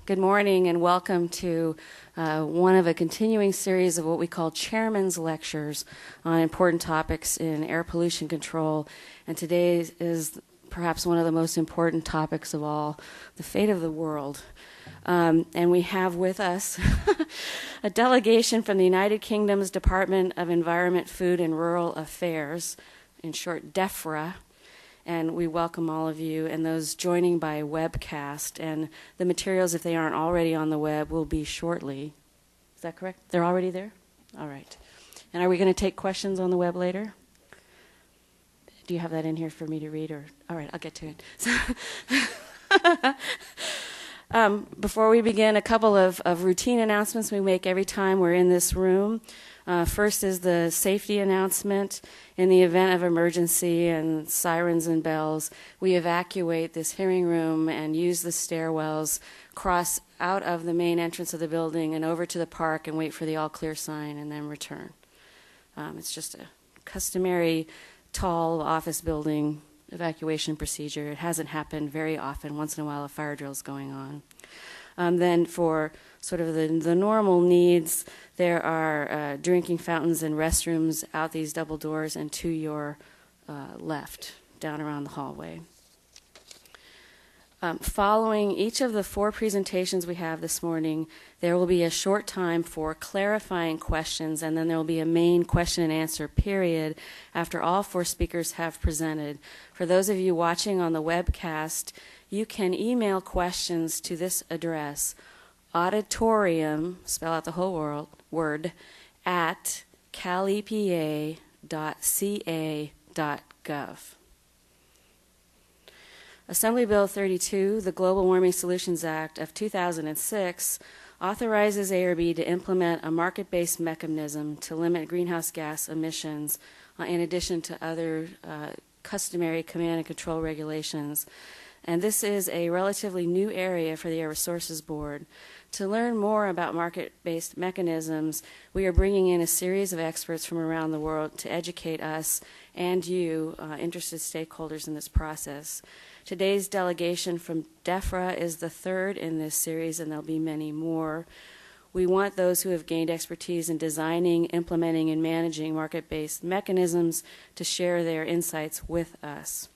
Good morning and welcome to one of a continuing series of what we call Chairman's Lectures on important topics in air pollution control. And today is perhaps one of the most important topics of all, the fate of the world. And we have with us a delegation from the United Kingdom's Department of Environment, Food and Rural Affairs, in short Defra. And we welcome all of you and those joining by webcast. And the materials, if they aren't already on the web, will be shortly. Is that correct? They're already there? All right. And are we going to take questions on the web later? Do you have that in here for me to read? Or all right, I'll get to it. Before we begin, a couple of routine announcements we make every time we're in this room. First is the safety announcement. In the event of emergency and sirens and bells, we evacuate this hearing room and use the stairwells, cross out of the main entrance of the building and over to the park and wait for the all clear sign and then return. It's just a customary tall office building evacuation procedure. It hasn't happened very often. Once in a while a fire drill is going on. Then for sort of the normal needs, there are drinking fountains and restrooms out these double doors and to your left, down around the hallway. Following each of the 4 presentations we have this morning, there will be a short time for clarifying questions, and then there will be a main question and answer period after all 4 speakers have presented. For those of you watching on the webcast, you can email questions to this address, auditorium, spell out the whole word, at calepa.ca.gov. Assembly Bill 32, the Global Warming Solutions Act of 2006, authorizes ARB to implement a market-based mechanism to limit greenhouse gas emissions in addition to other customary command and control regulations. And this is a relatively new area for the Air Resources Board. To learn more about market-based mechanisms, we are bringing in a series of experts from around the world to educate us and you, interested stakeholders in this process. Today's delegation from Defra is the 3rd in this series, and there'll be many more. We want those who have gained expertise in designing, implementing, and managing market-based mechanisms to share their insights with us.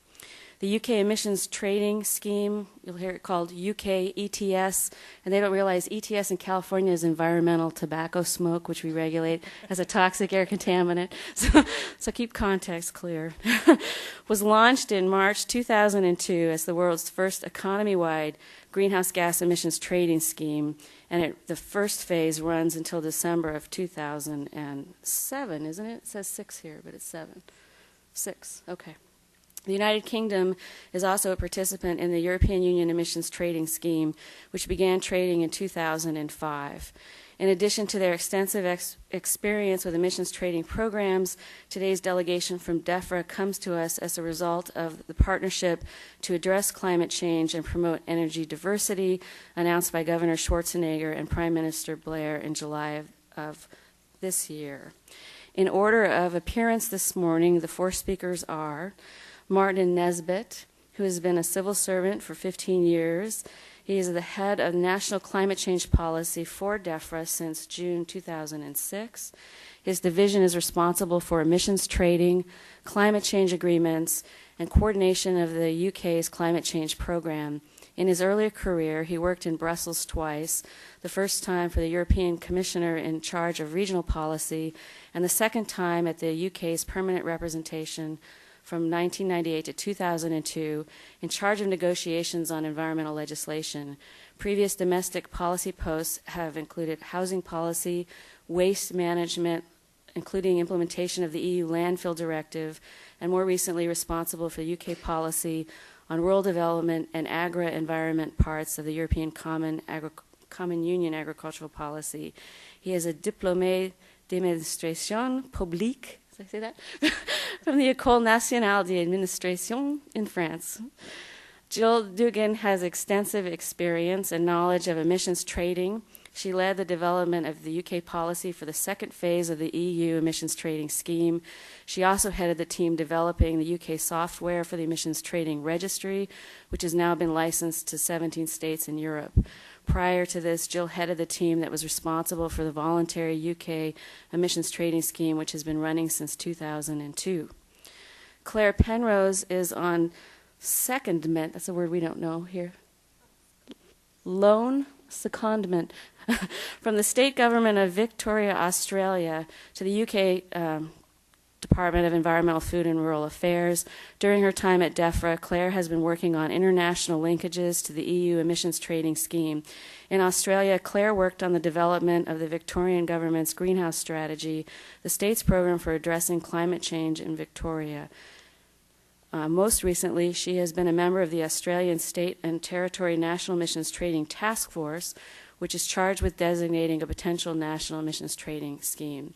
The UK emissions trading scheme, you'll hear it called UK ETS, and they don't realize ETS in California is environmental tobacco smoke, which we regulate as a toxic air contaminant. So keep context clear. Was launched in March 2002 as the world's first economy-wide greenhouse gas emissions trading scheme, and the first phase runs until December of 2007, isn't it? It says 6 here, but it's 7. 6, okay. The United Kingdom is also a participant in the European Union Emissions Trading Scheme, which began trading in 2005. In addition to their extensive experience with emissions trading programs, today's delegation from Defra comes to us as a result of the partnership to address climate change and promote energy diversity announced by Governor Schwarzenegger and Prime Minister Blair in July of this year. In order of appearance this morning, the 4 speakers are Martin Nesbitt, who has been a civil servant for 15 years. He is the head of National Climate Change Policy for Defra since June 2006. His division is responsible for emissions trading, climate change agreements, and coordination of the UK's climate change program. In his earlier career, he worked in Brussels twice, the first time for the European Commissioner in charge of regional policy, and the second time at the UK's permanent representation from 1998 to 2002, in charge of negotiations on environmental legislation. Previous domestic policy posts have included housing policy, waste management, including implementation of the EU landfill directive, and more recently responsible for UK policy on rural development and agri-environment parts of the European Common Union agricultural policy. He is a diplômé d'administration publique, did I say that? From the École Nationale d'Administration in France. Jill Dugan has extensive experience and knowledge of emissions trading. She led the development of the UK policy for the second phase of the EU emissions trading scheme. She also headed the team developing the UK software for the emissions trading registry, which has now been licensed to 17 states in Europe. Prior to this, Jill headed the team that was responsible for the voluntary UK emissions trading scheme, which has been running since 2002. Claire Penrose is on secondment, that's a word we don't know here, loan secondment from the state government of Victoria, Australia to the UK Department of Environmental, Food and Rural Affairs. During her time at Defra, Claire has been working on international linkages to the EU emissions trading scheme. In Australia, Claire worked on the development of the Victorian government's greenhouse strategy, the state's program for addressing climate change in Victoria. Most recently, she has been a member of the Australian State and Territory National Emissions Trading Task Force, which is charged with designating a potential national emissions trading scheme.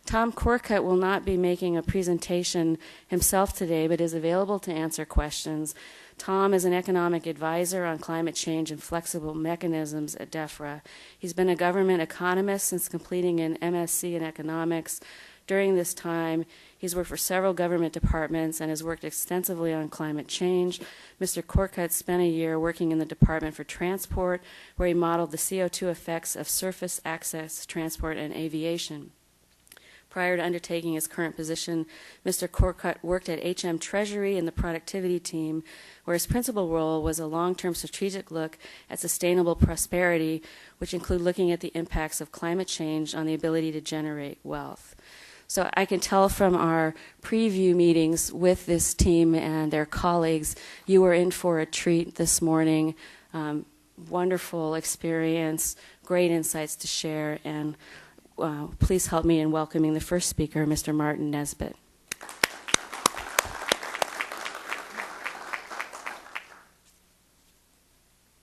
Tom Corcutt will not be making a presentation himself today, but is available to answer questions. Tom is an economic advisor on climate change and flexible mechanisms at Defra. He's been a government economist since completing an MSc in economics. During this time, he's worked for several government departments and has worked extensively on climate change. Mr. Corcutt spent a year working in the Department for Transport, where he modeled the CO2 effects of surface access, transport, and aviation. Prior to undertaking his current position, Mr. Corcutt worked at HM Treasury in the productivity team, where his principal role was a long-term strategic look at sustainable prosperity, which include looking at the impacts of climate change on the ability to generate wealth. So I can tell from our preview meetings with this team and their colleagues, you were in for a treat this morning. Wonderful experience, great insights to share, and please help me in welcoming the first speaker, Mr. Martin Nesbitt.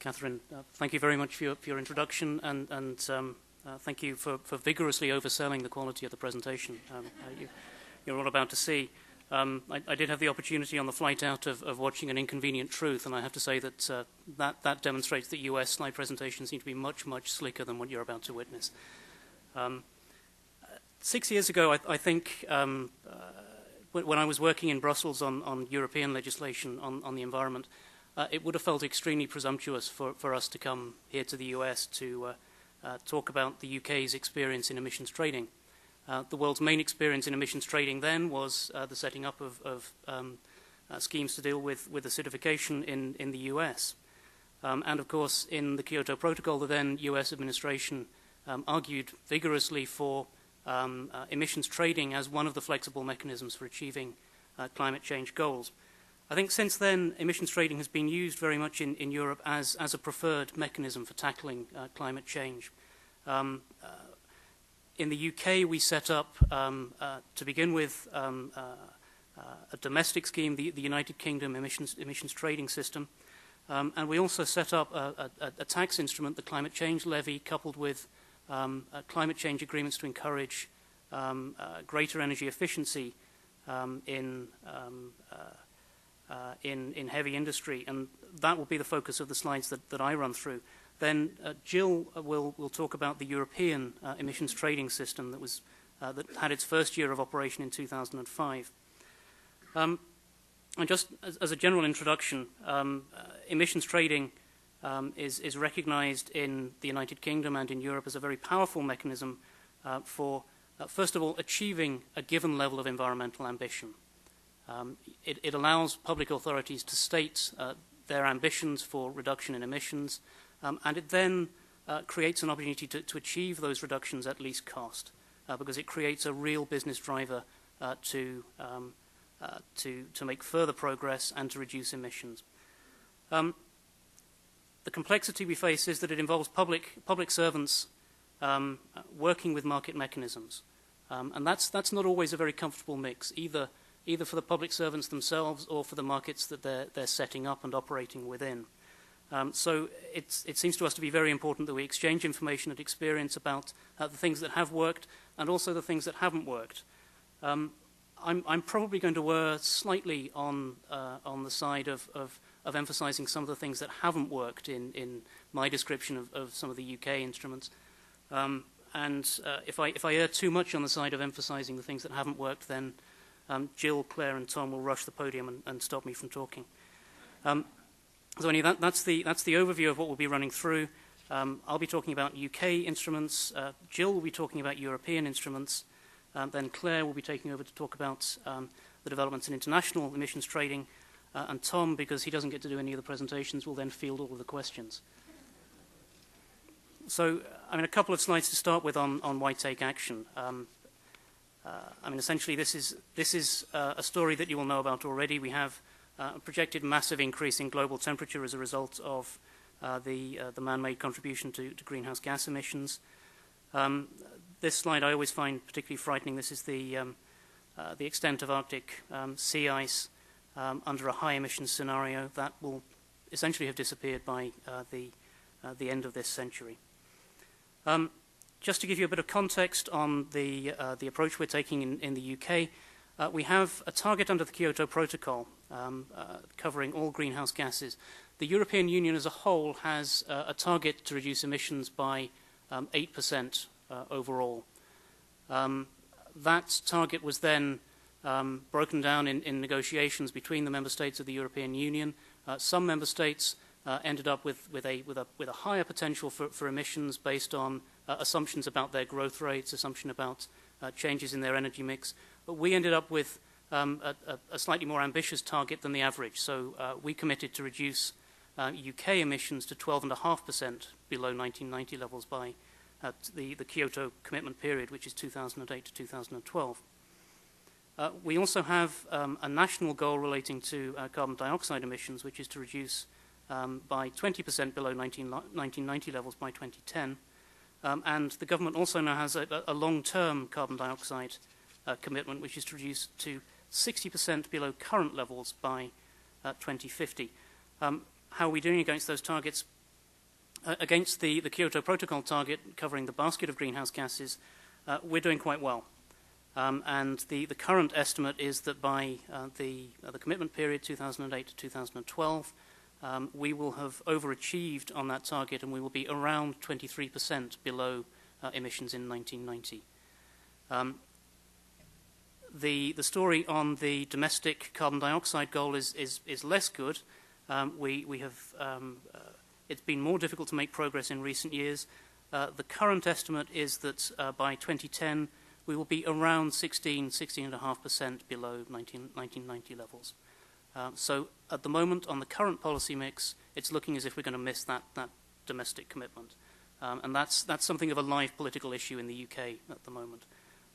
Catherine, thank you very much for your introduction, and thank you for vigorously overselling the quality of the presentation. You're all about to see. I did have the opportunity on the flight out of watching An Inconvenient Truth, and I have to say that that demonstrates that US slide presentations seem to be much, much slicker than what you're about to witness. 6 years ago, I think, when I was working in Brussels on European legislation on the environment, it would have felt extremely presumptuous for us to come here to the US to talk about the UK's experience in emissions trading. The world's main experience in emissions trading then was the setting up of schemes to deal with acidification in the US. And of course, in the Kyoto Protocol, the then US administration argued vigorously for emissions trading as one of the flexible mechanisms for achieving climate change goals. I think since then, emissions trading has been used very much in Europe as a preferred mechanism for tackling climate change. In the UK, we set up, to begin with, a domestic scheme, the United Kingdom emissions trading system, and we also set up a tax instrument, the climate change levy, coupled with climate change agreements to encourage greater energy efficiency in heavy industry, and that will be the focus of the slides that I run through. Then Jill will talk about the European emissions trading system that had its first year of operation in 2005. And just as a general introduction, emissions trading is recognized in the United Kingdom and in Europe as a very powerful mechanism for, first of all, achieving a given level of environmental ambition. It allows public authorities to state their ambitions for reduction in emissions, and it then creates an opportunity to achieve those reductions at least cost, because it creates a real business driver to make further progress and to reduce emissions. The complexity we face is that it involves public servants working with market mechanisms, and that's not always a very comfortable mix, either for the public servants themselves or for the markets that they're setting up and operating within. So it seems to us to be very important that we exchange information and experience about the things that have worked and also the things that haven't worked. I'm probably going to err slightly on the side of emphasizing some of the things that haven't worked in my description of some of the UK instruments. And if I err too much on the side of emphasizing the things that haven't worked, then Jill, Claire, and Tom will rush the podium and stop me from talking. So anyway, that's the overview of what we'll be running through. I'll be talking about UK instruments, Jill will be talking about European instruments, then Claire will be taking over to talk about the developments in international emissions trading, and Tom, because he doesn't get to do any of the presentations, will then field all of the questions. So, I mean, a couple of slides to start with on why take action. I mean, essentially, this is a story that you will know about already. We have a projected massive increase in global temperature as a result of the man-made contribution to greenhouse gas emissions. This slide I always find particularly frightening. This is the extent of Arctic sea ice under a high emissions scenario that will essentially have disappeared by the end of this century. Just to give you a bit of context on the approach we're taking in the UK, we have a target under the Kyoto Protocol covering all greenhouse gases. The European Union as a whole has a target to reduce emissions by 8% overall. That target was then broken down in negotiations between the member states of the European Union. Some member states ended up with a higher potential for emissions based on assumptions about their growth rates, assumption about changes in their energy mix. But we ended up with a slightly more ambitious target than the average. So we committed to reduce UK emissions to 12.5% below 1990 levels by the Kyoto commitment period, which is 2008 to 2012. We also have a national goal relating to carbon dioxide emissions, which is to reduce by 20% below 1990 levels by 2010. And the government also now has a long-term carbon dioxide commitment, which is to reduce to 60% below current levels by 2050. How are we doing against those targets? Against the Kyoto Protocol target covering the basket of greenhouse gases, we're doing quite well. And the current estimate is that by the commitment period, 2008 to 2012, we will have overachieved on that target and we will be around 23% below emissions in 1990. The story on the domestic carbon dioxide goal is less good. We have it's been more difficult to make progress in recent years. The current estimate is that by 2010 we will be around 16.5% below 1990 levels. So at the moment, on the current policy mix, it's looking as if we're going to miss that domestic commitment. And that's something of a live political issue in the UK at the moment.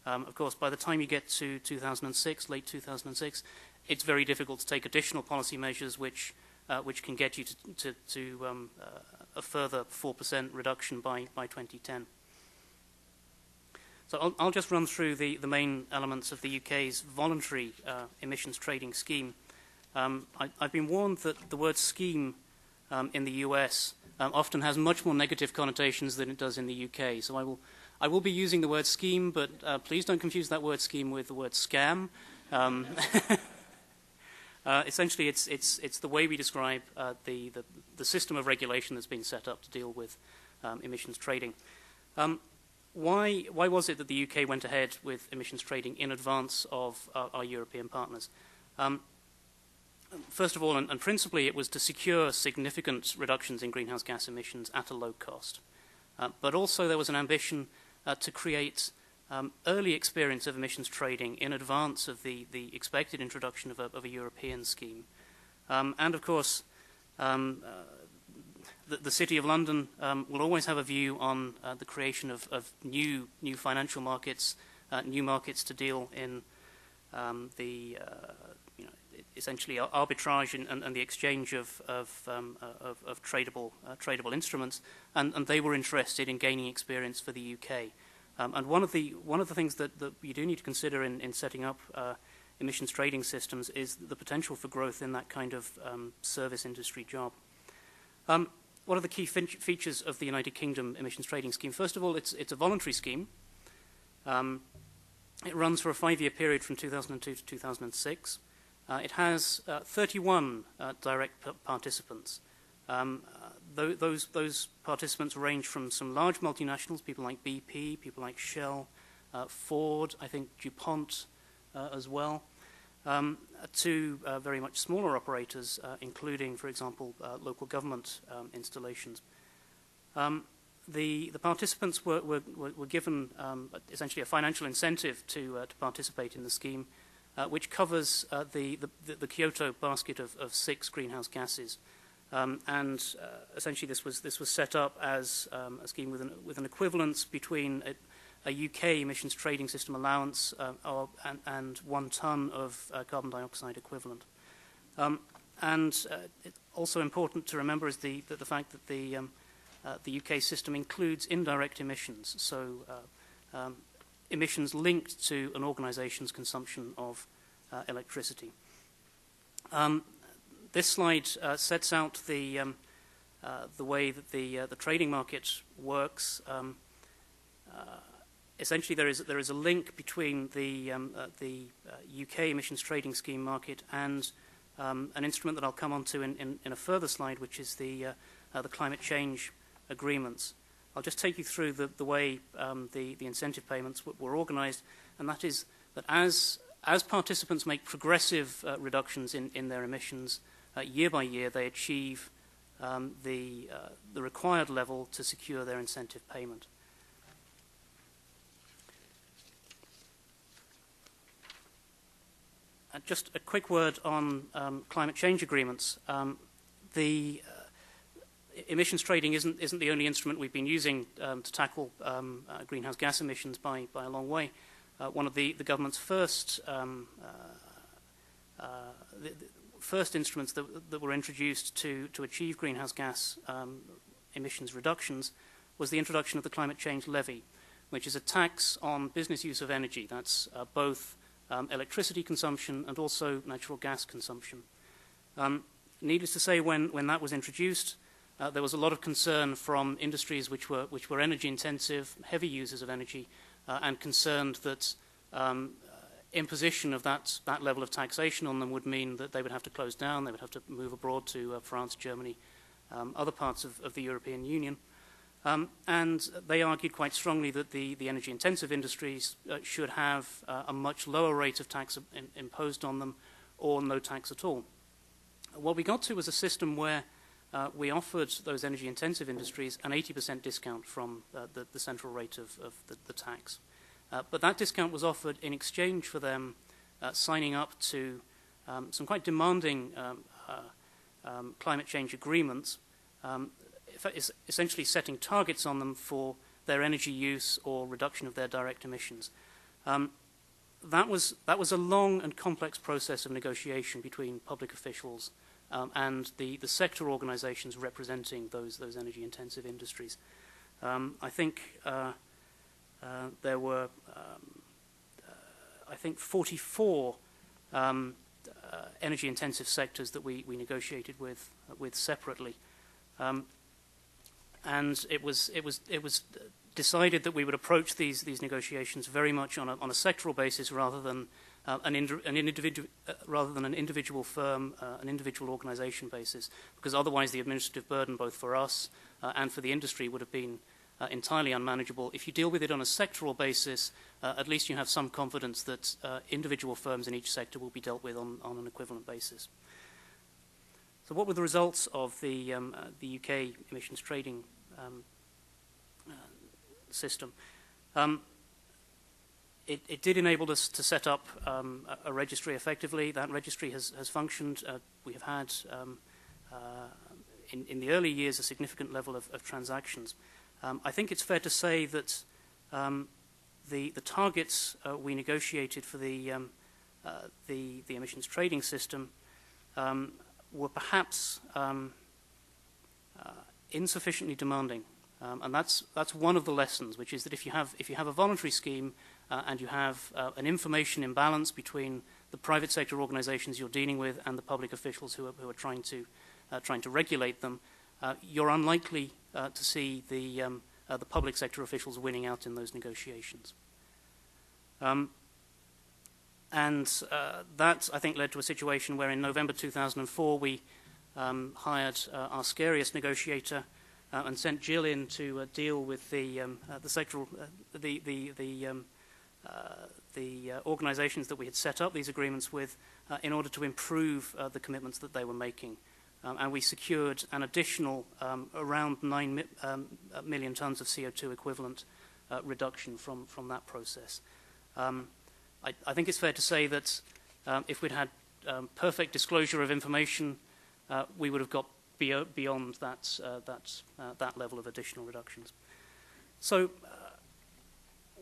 Of course, by the time you get to 2006, late 2006, it's very difficult to take additional policy measures which can get you to a further 4% reduction by 2010. So I'll just run through the main elements of the UK's voluntary emissions trading scheme. I've been warned that the word scheme in the US often has much more negative connotations than it does in the UK. So I will be using the word scheme, but please don't confuse that word scheme with the word scam. Essentially, it's the way we describe the system of regulation that's been set up to deal with emissions trading. Why was it that the UK went ahead with emissions trading in advance of our European partners? First of all, and principally, it was to secure significant reductions in greenhouse gas emissions at a low cost. But also there was an ambition to create early experience of emissions trading in advance of the expected introduction of a European scheme. And of course, the City of London will always have a view on the creation of new financial markets, new markets to deal in essentially arbitrage and the exchange of tradable instruments, and they were interested in gaining experience for the UK. And one of the things that you do need to consider in setting up emissions trading systems is the potential for growth in that kind of service industry job. What are the key features of the United Kingdom emissions trading scheme? First of all, it's a voluntary scheme. It runs for a 5-year period from 2002 to 2006. It has 31 direct participants. Those participants range from some large multinationals, people like BP, people like Shell, Ford, I think DuPont as well, to very much smaller operators, including, for example, local government installations. The participants were given essentially a financial incentive to participate in the scheme, which covers the Kyoto basket of 6 greenhouse gases. Essentially this was set up as a scheme with an equivalence between a UK emissions trading system allowance and 1 ton of carbon dioxide equivalent. It's also important to remember is the fact that the UK system includes indirect emissions, so emissions linked to an organisation's consumption of electricity. This slide sets out the way that the trading market works. Essentially, there is a link between the UK emissions trading scheme market and an instrument that I'll come on to in a further slide, which is the climate change agreements. I'll just take you through the way the incentive payments were organised, and that is that as participants make progressive reductions in their emissions year by year, they achieve the required level to secure their incentive payment. Just a quick word on climate change agreements. The emissions trading isn't the only instrument we've been using to tackle greenhouse gas emissions by a long way. One of the government's first instruments that were introduced to achieve greenhouse gas emissions reductions was the introduction of the climate change levy, which is a tax on business use of energy. That's both electricity consumption and also natural gas consumption. Needless to say, when that was introduced, there was a lot of concern from industries which were energy intensive, heavy users of energy, and concerned that imposition of that level of taxation on them would mean that they would have to close down, they would have to move abroad to France, Germany, other parts of the European Union. And they argued quite strongly that the energy-intensive industries should have a much lower rate of tax imposed on them, or no tax at all. What we got to was a system where we offered those energy-intensive industries an 80% discount from the central rate of the tax. But that discount was offered in exchange for them signing up to some quite demanding climate change agreements, essentially setting targets on them for their energy use or reduction of their direct emissions. That was a long and complex process of negotiation between public officials and the sector organisations representing those energy-intensive industries. I think there were, 44 energy-intensive sectors that we negotiated with separately. And it was decided that we would approach these negotiations very much on a sectoral basis rather than an individual firm, an individual organisation basis, because otherwise the administrative burden both for us and for the industry would have been entirely unmanageable. If you deal with it on a sectoral basis, at least you have some confidence that individual firms in each sector will be dealt with on an equivalent basis. So what were the results of the UK emissions trading system? It did enable us to set up a registry effectively. That registry has functioned. We have had, in the early years, a significant level of transactions. I think it's fair to say that the targets we negotiated for the emissions trading system were perhaps insufficiently demanding, and that's one of the lessons, which is that if you have a voluntary scheme and you have an information imbalance between the private sector organisations you're dealing with and the public officials who are trying to regulate them, you're unlikely to see the public sector officials winning out in those negotiations. And that, I think, led to a situation where in November 2004 we hired our scariest negotiator and sent Jill in to deal with the organisations that we had set up these agreements with in order to improve the commitments that they were making. and we secured an additional around 9 million tonnes of CO2 equivalent reduction from that process. I think it's fair to say that if we'd had perfect disclosure of information, we would have got beyond that level of additional reductions. So,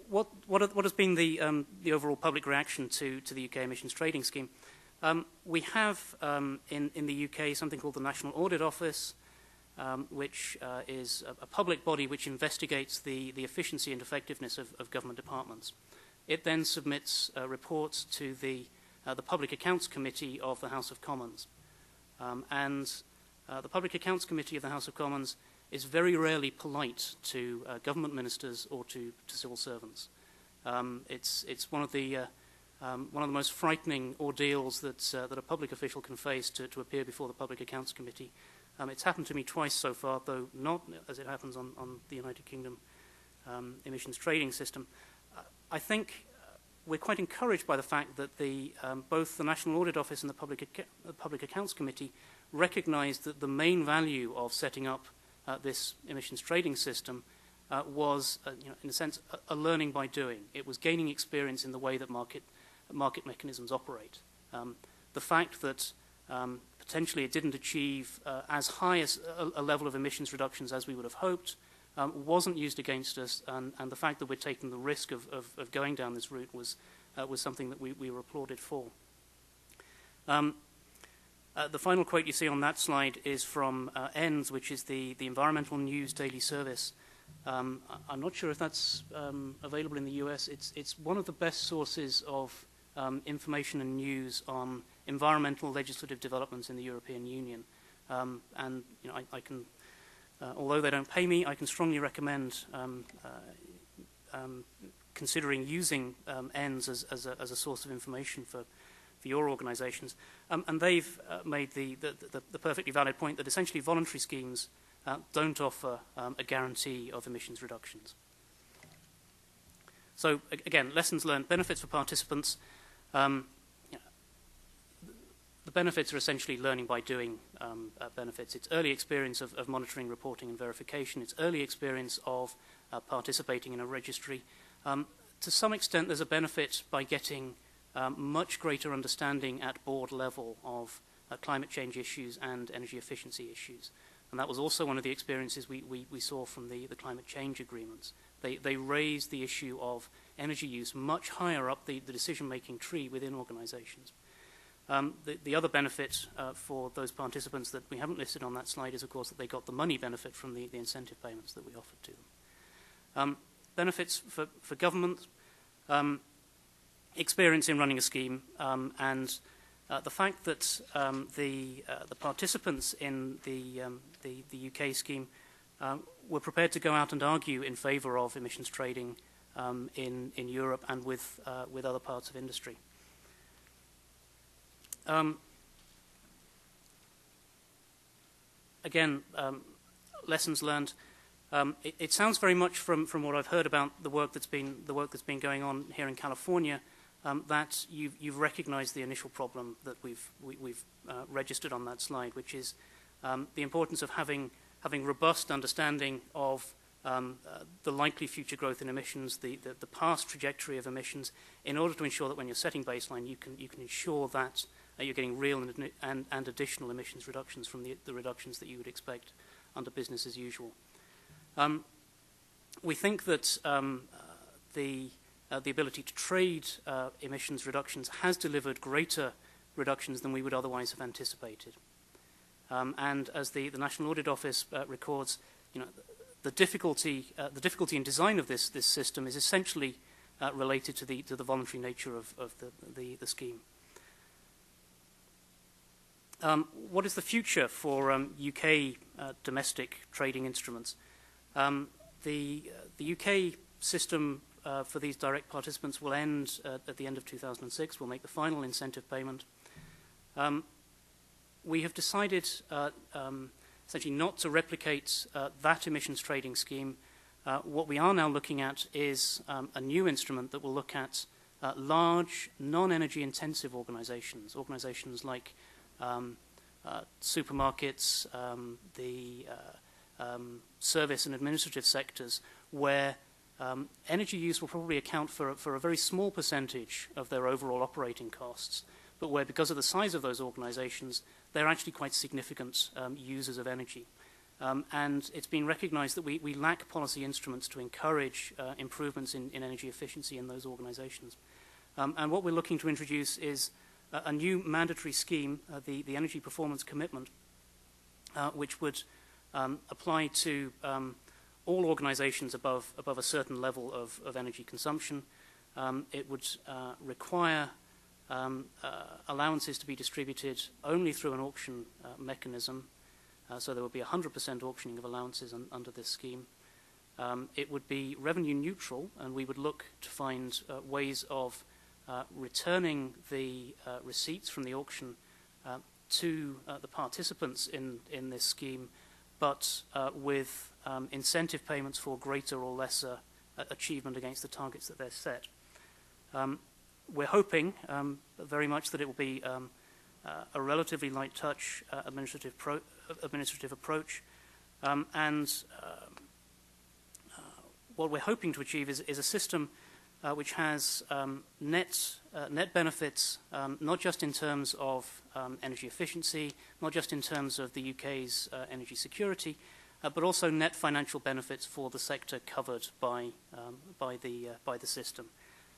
what has been the overall public reaction to the UK emissions trading scheme? We have in the UK something called the National Audit Office, which is a public body which investigates the efficiency and effectiveness of government departments. It then submits reports to the Public Accounts Committee of the House of Commons. The Public Accounts Committee of the House of Commons is very rarely polite to government ministers or to civil servants. It's one of the most frightening ordeals that a public official can face to appear before the Public Accounts Committee. It's happened to me twice so far, though not as it happens on the United Kingdom emissions trading system. I think we're quite encouraged by the fact that both the National Audit Office and the Public Accounts Committee recognised that the main value of setting up this emissions trading system was, in a sense, a learning by doing. It was gaining experience in the way that market mechanisms operate. The fact that potentially it didn't achieve as high as a level of emissions reductions as we would have hoped wasn't used against us, and the fact that we're taking the risk of going down this route was something that we were applauded for. The final quote you see on that slide is from ENDS, which is the Environmental News Daily Service. I'm not sure if that's available in the US. It's one of the best sources of information and news on environmental legislative developments in the European Union. And I can, although they don't pay me, I can strongly recommend considering using ENDS as a source of information for your organisations. And they've made the perfectly valid point that essentially voluntary schemes don't offer a guarantee of emissions reductions. So again, lessons learned, benefits for participants. The benefits are essentially learning by doing benefits. It's early experience of monitoring, reporting and verification. It's early experience of participating in a registry. To some extent, there's a benefit by getting much greater understanding at board level of climate change issues and energy efficiency issues. And that was also one of the experiences we saw from the climate change agreements. They raised the issue of energy use much higher up the decision-making tree within organizations. The other benefit for those participants that we haven't listed on that slide is, of course, that they got the money benefit from the incentive payments that we offered to them. Benefits for government, experience in running a scheme, and the fact that the participants in the UK scheme were prepared to go out and argue in favour of emissions trading in Europe and with other parts of industry. Again, lessons learned. It sounds very much from what I've heard about the work that's been going on here in California, that you've recognised the initial problem that we've registered on that slide, which is the importance of having robust understanding of the likely future growth in emissions, the past trajectory of emissions, in order to ensure that when you're setting baseline, you can ensure that you're getting real and additional emissions reductions from the reductions that you would expect under business as usual. We think that the ability to trade emissions reductions has delivered greater reductions than we would otherwise have anticipated. And as the National Audit Office records, the difficulty in design of this system is essentially related to the voluntary nature of the scheme. What is the future for UK domestic trading instruments? The UK system for these direct participants will end at the end of 2006. We'll make the final incentive payment. We have decided essentially not to replicate that emissions trading scheme. What we are now looking at is a new instrument that will look at large, non-energy intensive organizations like supermarkets, the service and administrative sectors, where energy use will probably account for a very small percentage of their overall operating costs, but where, because of the size of those organizations, they're actually quite significant users of energy. And it's been recognized that we lack policy instruments to encourage improvements in energy efficiency in those organizations. And what we're looking to introduce is a new mandatory scheme, the Energy Performance Commitment, which would apply to all organizations above a certain level of energy consumption. It would require allowances to be distributed only through an auction mechanism, so there would be 100% auctioning of allowances under this scheme. It would be revenue neutral, and we would look to find ways of returning the receipts from the auction to the participants in this scheme, but with incentive payments for greater or lesser achievement against the targets that they're set. We're hoping very much that it will be a relatively light touch administrative approach, and what we're hoping to achieve is a system which has net benefits, not just in terms of energy efficiency, not just in terms of the UK's energy security, but also net financial benefits for the sector covered by the system.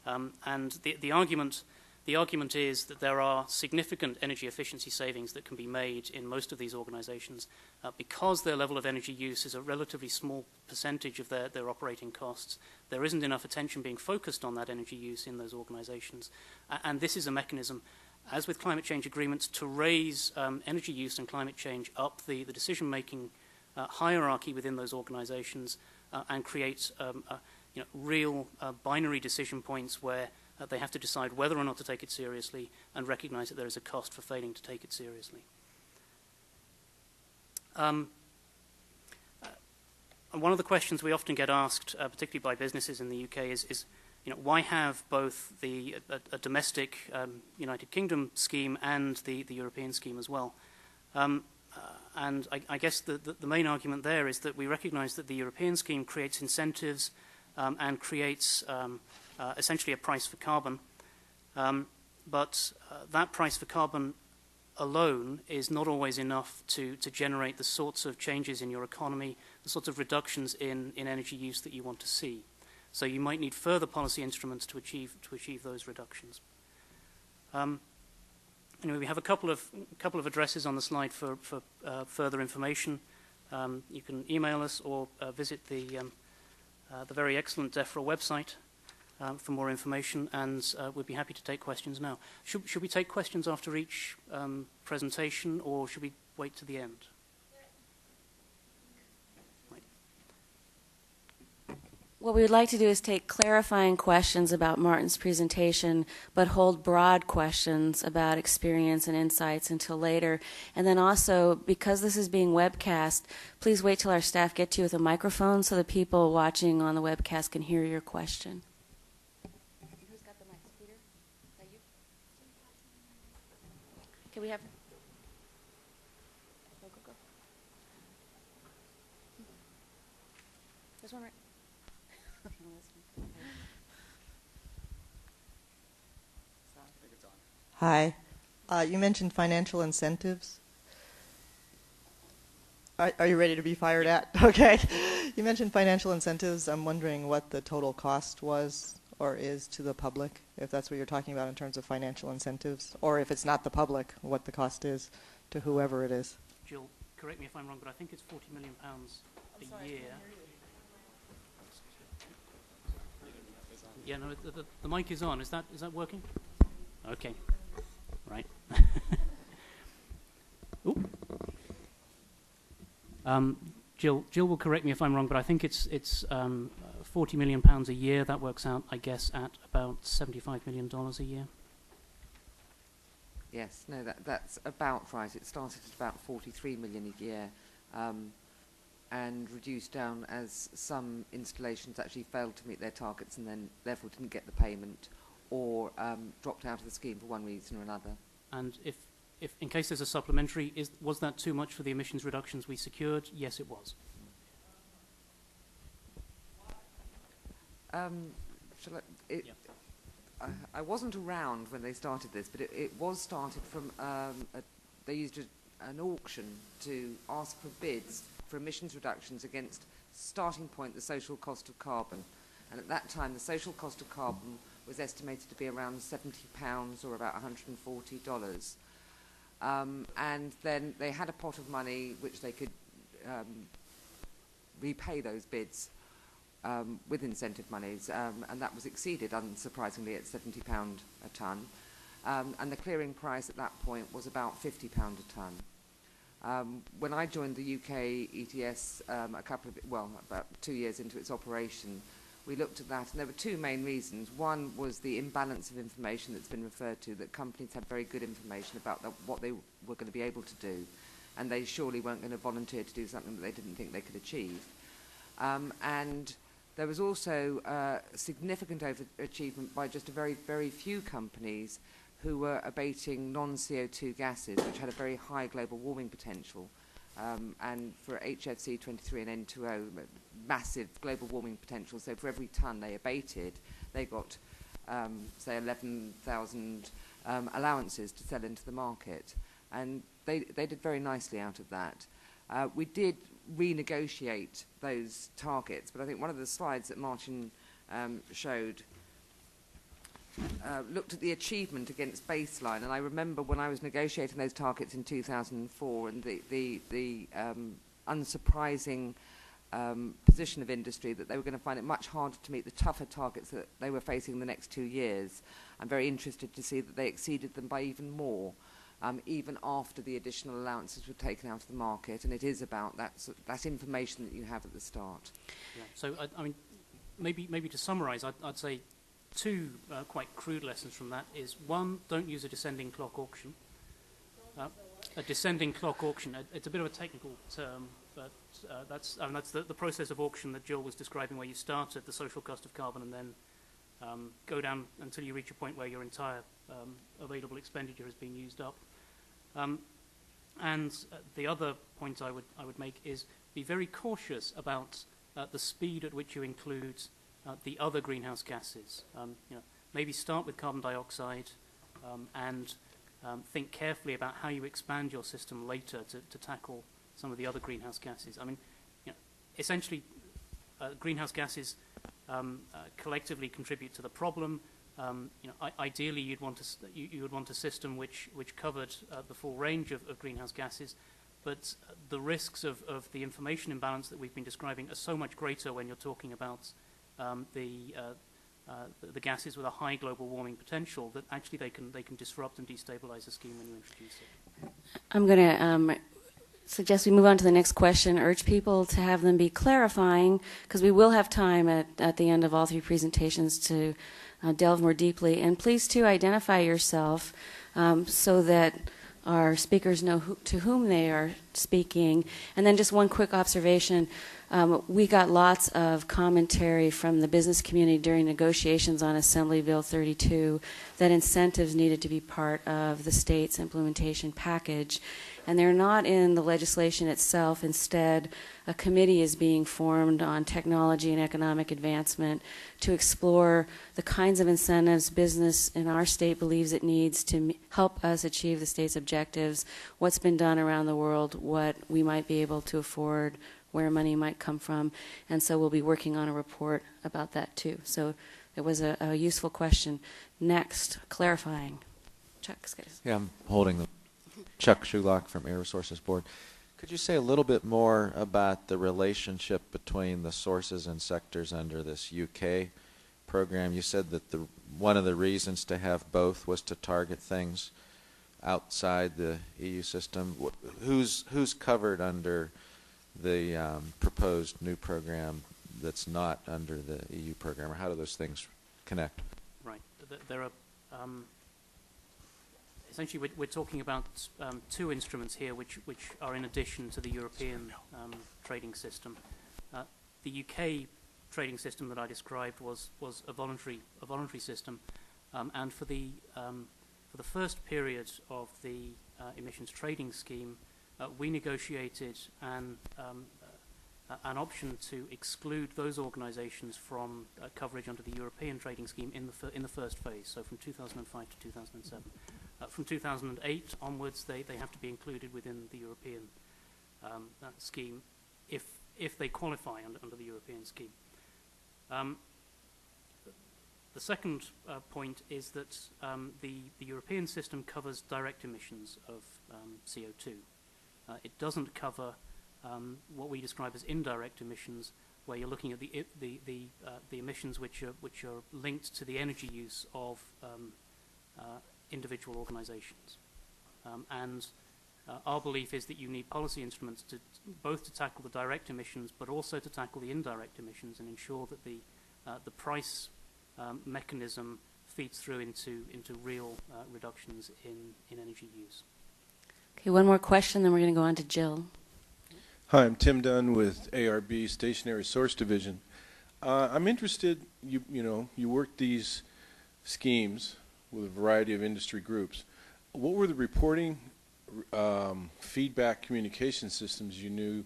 And the argument is that there are significant energy efficiency savings that can be made in most of these organizations because their level of energy use is a relatively small percentage of their operating costs. There isn't enough attention being focused on that energy use in those organizations. And this is a mechanism, as with climate change agreements, to raise energy use and climate change up the decision-making hierarchy within those organizations and create real binary decision points where they have to decide whether or not to take it seriously and recognize that there is a cost for failing to take it seriously. And one of the questions we often get asked, particularly by businesses in the UK, is why have both a domestic United Kingdom scheme and the European scheme as well? And I guess the main argument there is that we recognize that the European scheme creates incentives and creates essentially a price for carbon. But that price for carbon alone is not always enough to generate the sorts of changes in your economy, the sorts of reductions in energy use that you want to see. So you might need further policy instruments to achieve those reductions. Anyway, we have a couple of addresses on the slide for further information. You can email us or visit the very excellent Defra website for more information, and we'd be happy to take questions now. Should we take questions after each presentation, or should we wait to the end? Right. What we would like to do is take clarifying questions about Martin's presentation, but hold broad questions about experience and insights until later. And then also, because this is being webcast, please wait till our staff get to you with a microphone so the people watching on the webcast can hear your question. Who's got the mics? Peter? Is that you? Can we have... Go. There's one right... Hi. You mentioned financial incentives. Are you ready to be fired at? Okay. You mentioned financial incentives. I'm wondering what the total cost was or is to the public, if that's what you're talking about in terms of financial incentives, or if it's not the public, what the cost is to whoever it is. Jill, correct me if I'm wrong, but I think it's £40 million a year. Yeah, no, the mic is on. Is that working? Okay. Right. Ooh. Jill will correct me if I'm wrong, but I think it's £40 million a year. That works out, I guess, at about $75 million a year. Yes, no, that's about right. It started at about 43 million a year, and reduced down as some installations actually failed to meet their targets and then therefore didn't get the payment, or dropped out of the scheme for one reason or another. And if in case there's a supplementary, was that too much for the emissions reductions we secured? Yes, it was. I wasn't around when they started this, but it was started from they used an auction to ask for bids for emissions reductions against starting point the social cost of carbon, and at that time the social cost of carbon was estimated to be around £70 or about $140. And then they had a pot of money which they could repay those bids with incentive monies, and that was exceeded, unsurprisingly, at £70 a tonne. And the clearing price at that point was about £50 a tonne. When I joined the UK ETS about 2 years into its operation, we looked at that, and there were two main reasons. One was the imbalance of information that's been referred to, that companies had very good information about what they were going to be able to do, and they surely weren't going to volunteer to do something that they didn't think they could achieve. And there was also significant overachievement by just a very, very few companies who were abating non-CO2 gases, which had a very high global warming potential. And for HFC 23 and N2O, massive global warming potential. So for every tonne they abated, they got, say, 11,000 allowances to sell into the market. And they did very nicely out of that. We did renegotiate those targets, but I think one of the slides that Martin showed looked at the achievement against baseline, and I remember when I was negotiating those targets in 2004, and the unsurprising position of industry that they were going to find it much harder to meet the tougher targets that they were facing in the next 2 years. I'm very interested to see that they exceeded them by even more, even after the additional allowances were taken out of the market, and it is about that information that you have at the start. Yeah. So, I mean, maybe to summarise, I'd say two quite crude lessons from that is, one, don't use a descending clock auction. A descending clock auction, it's a bit of a technical term, but that's the process of auction that Jill was describing, where you start at the social cost of carbon and then go down until you reach a point where your entire available expenditure has been used up. And the other point I would make is be very cautious about the speed at which you include the other greenhouse gases. Maybe start with carbon dioxide and think carefully about how you expand your system later to tackle some of the other greenhouse gases. I mean, essentially, greenhouse gases collectively contribute to the problem. Ideally, you would want a system which covered the full range of greenhouse gases, but the risks of the information imbalance that we've been describing are so much greater when you're talking about the gases with a high global warming potential that actually they can disrupt and destabilize the scheme when you introduce it. I'm going to suggest we move on to the next question. Urge people to have them be clarifying, because we will have time at the end of all three presentations to delve more deeply. And please, too, identify yourself so that our speakers know to whom they are speaking. And then just one quick observation. We got lots of commentary from the business community during negotiations on Assembly Bill 32 that incentives needed to be part of the state's implementation package. And they're not in the legislation itself. Instead, a committee is being formed on technology and economic advancement to explore the kinds of incentives business in our state believes it needs to help us achieve the state's objectives, what's been done around the world, what we might be able to afford, where money might come from. And so we'll be working on a report about that too. So it was a useful question. Next, clarifying. Chuck, guys. Yeah, I'm holding the Chuck Shulock from Air Resources Board. Could you say a little bit more about the relationship between the sources and sectors under this UK program? You said that one of the reasons to have both was to target things outside the EU system. Who's covered under the proposed new program that's not under the EU program, or how do those things connect? Right. There are essentially we're talking about two instruments here which are in addition to the European trading system. The UK trading system that I described was a voluntary system, and for the for the first period of the emissions trading scheme, we negotiated an option to exclude those organisations from coverage under the European trading scheme in the first phase, so from 2005 to 2007. From 2008 onwards, they have to be included within the European scheme if they qualify under the European scheme. The second point is that the European system covers direct emissions of CO2. It doesn't cover what we describe as indirect emissions, where you're looking at the emissions which are linked to the energy use of individual organisations. Our belief is that you need policy instruments both to tackle the direct emissions, but also to tackle the indirect emissions and ensure that the price mechanism feeds through into real reductions in energy use. Okay, one more question, then we're going to go on to Jill. Hi, I'm Tim Dunn with ARB Stationary Source Division. I'm interested, you worked these schemes with a variety of industry groups. What were the reporting feedback communication systems you knew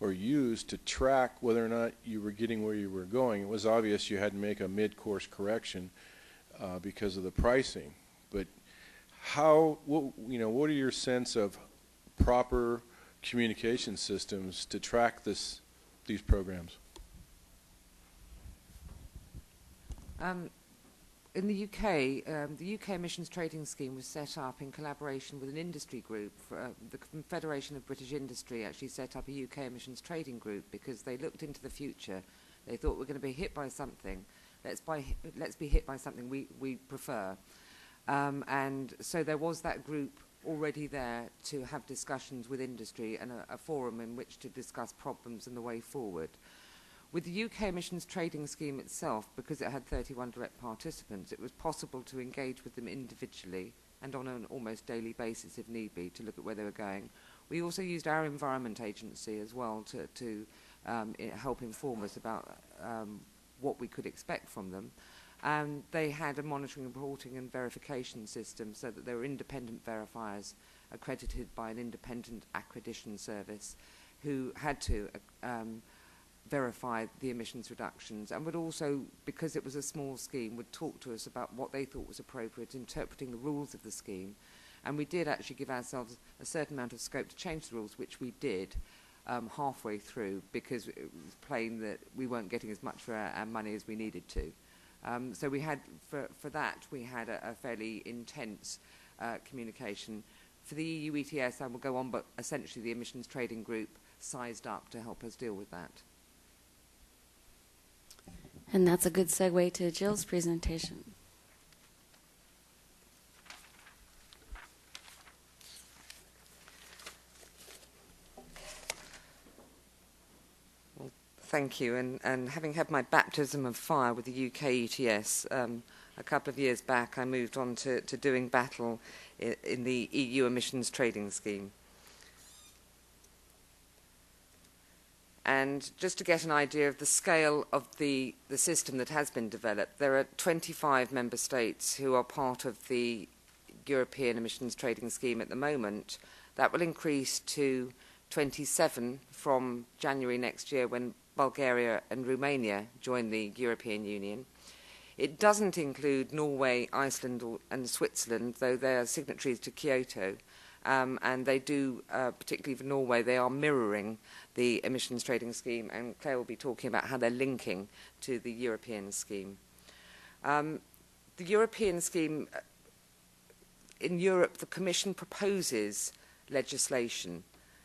or used to track whether or not you were getting where you were going? It was obvious you had to make a mid-course correction because of the pricing, but what are your sense of proper communication systems to track these programs? In the UK emissions trading scheme was set up in collaboration with an industry group. The Confederation of British Industry actually set up a UK emissions trading group because they looked into the future. They thought we're going to be hit by something. Let's be hit by something we prefer. And so there was that group already there to have discussions with industry and a forum in which to discuss problems and the way forward. With the UK emissions trading scheme itself, because it had 31 direct participants, it was possible to engage with them individually and on an almost daily basis if need be to look at where they were going. We also used our Environment Agency as well to help inform us about what we could expect from them. And they had a monitoring, reporting and verification system so that there were independent verifiers accredited by an independent accreditation service who had to verify the emissions reductions and would also, because it was a small scheme, would talk to us about what they thought was appropriate, interpreting the rules of the scheme. And we did actually give ourselves a certain amount of scope to change the rules, which we did halfway through because it was plain that we weren't getting as much for our money as we needed to. So we had, for that, we had a fairly intense communication. For the EU ETS, I will go on, but essentially the emissions trading group sized up to help us deal with that. And that's a good segue to Jill's presentation. Well, thank you. And having had my baptism of fire with the UK ETS, a couple of years back I moved on to doing battle in the EU emissions trading scheme. And just to get an idea of the scale of the system that has been developed, there are 25 member states who are part of the European emissions trading scheme at the moment. That will increase to 27 from January next year when Bulgaria and Romania join the European Union. It doesn't include Norway, Iceland and Switzerland, though they are signatories to Kyoto. And they do, particularly for Norway, they are mirroring the emissions trading scheme, and Claire will be talking about how they're linking to the European scheme. The European scheme, in Europe, the Commission proposes legislation.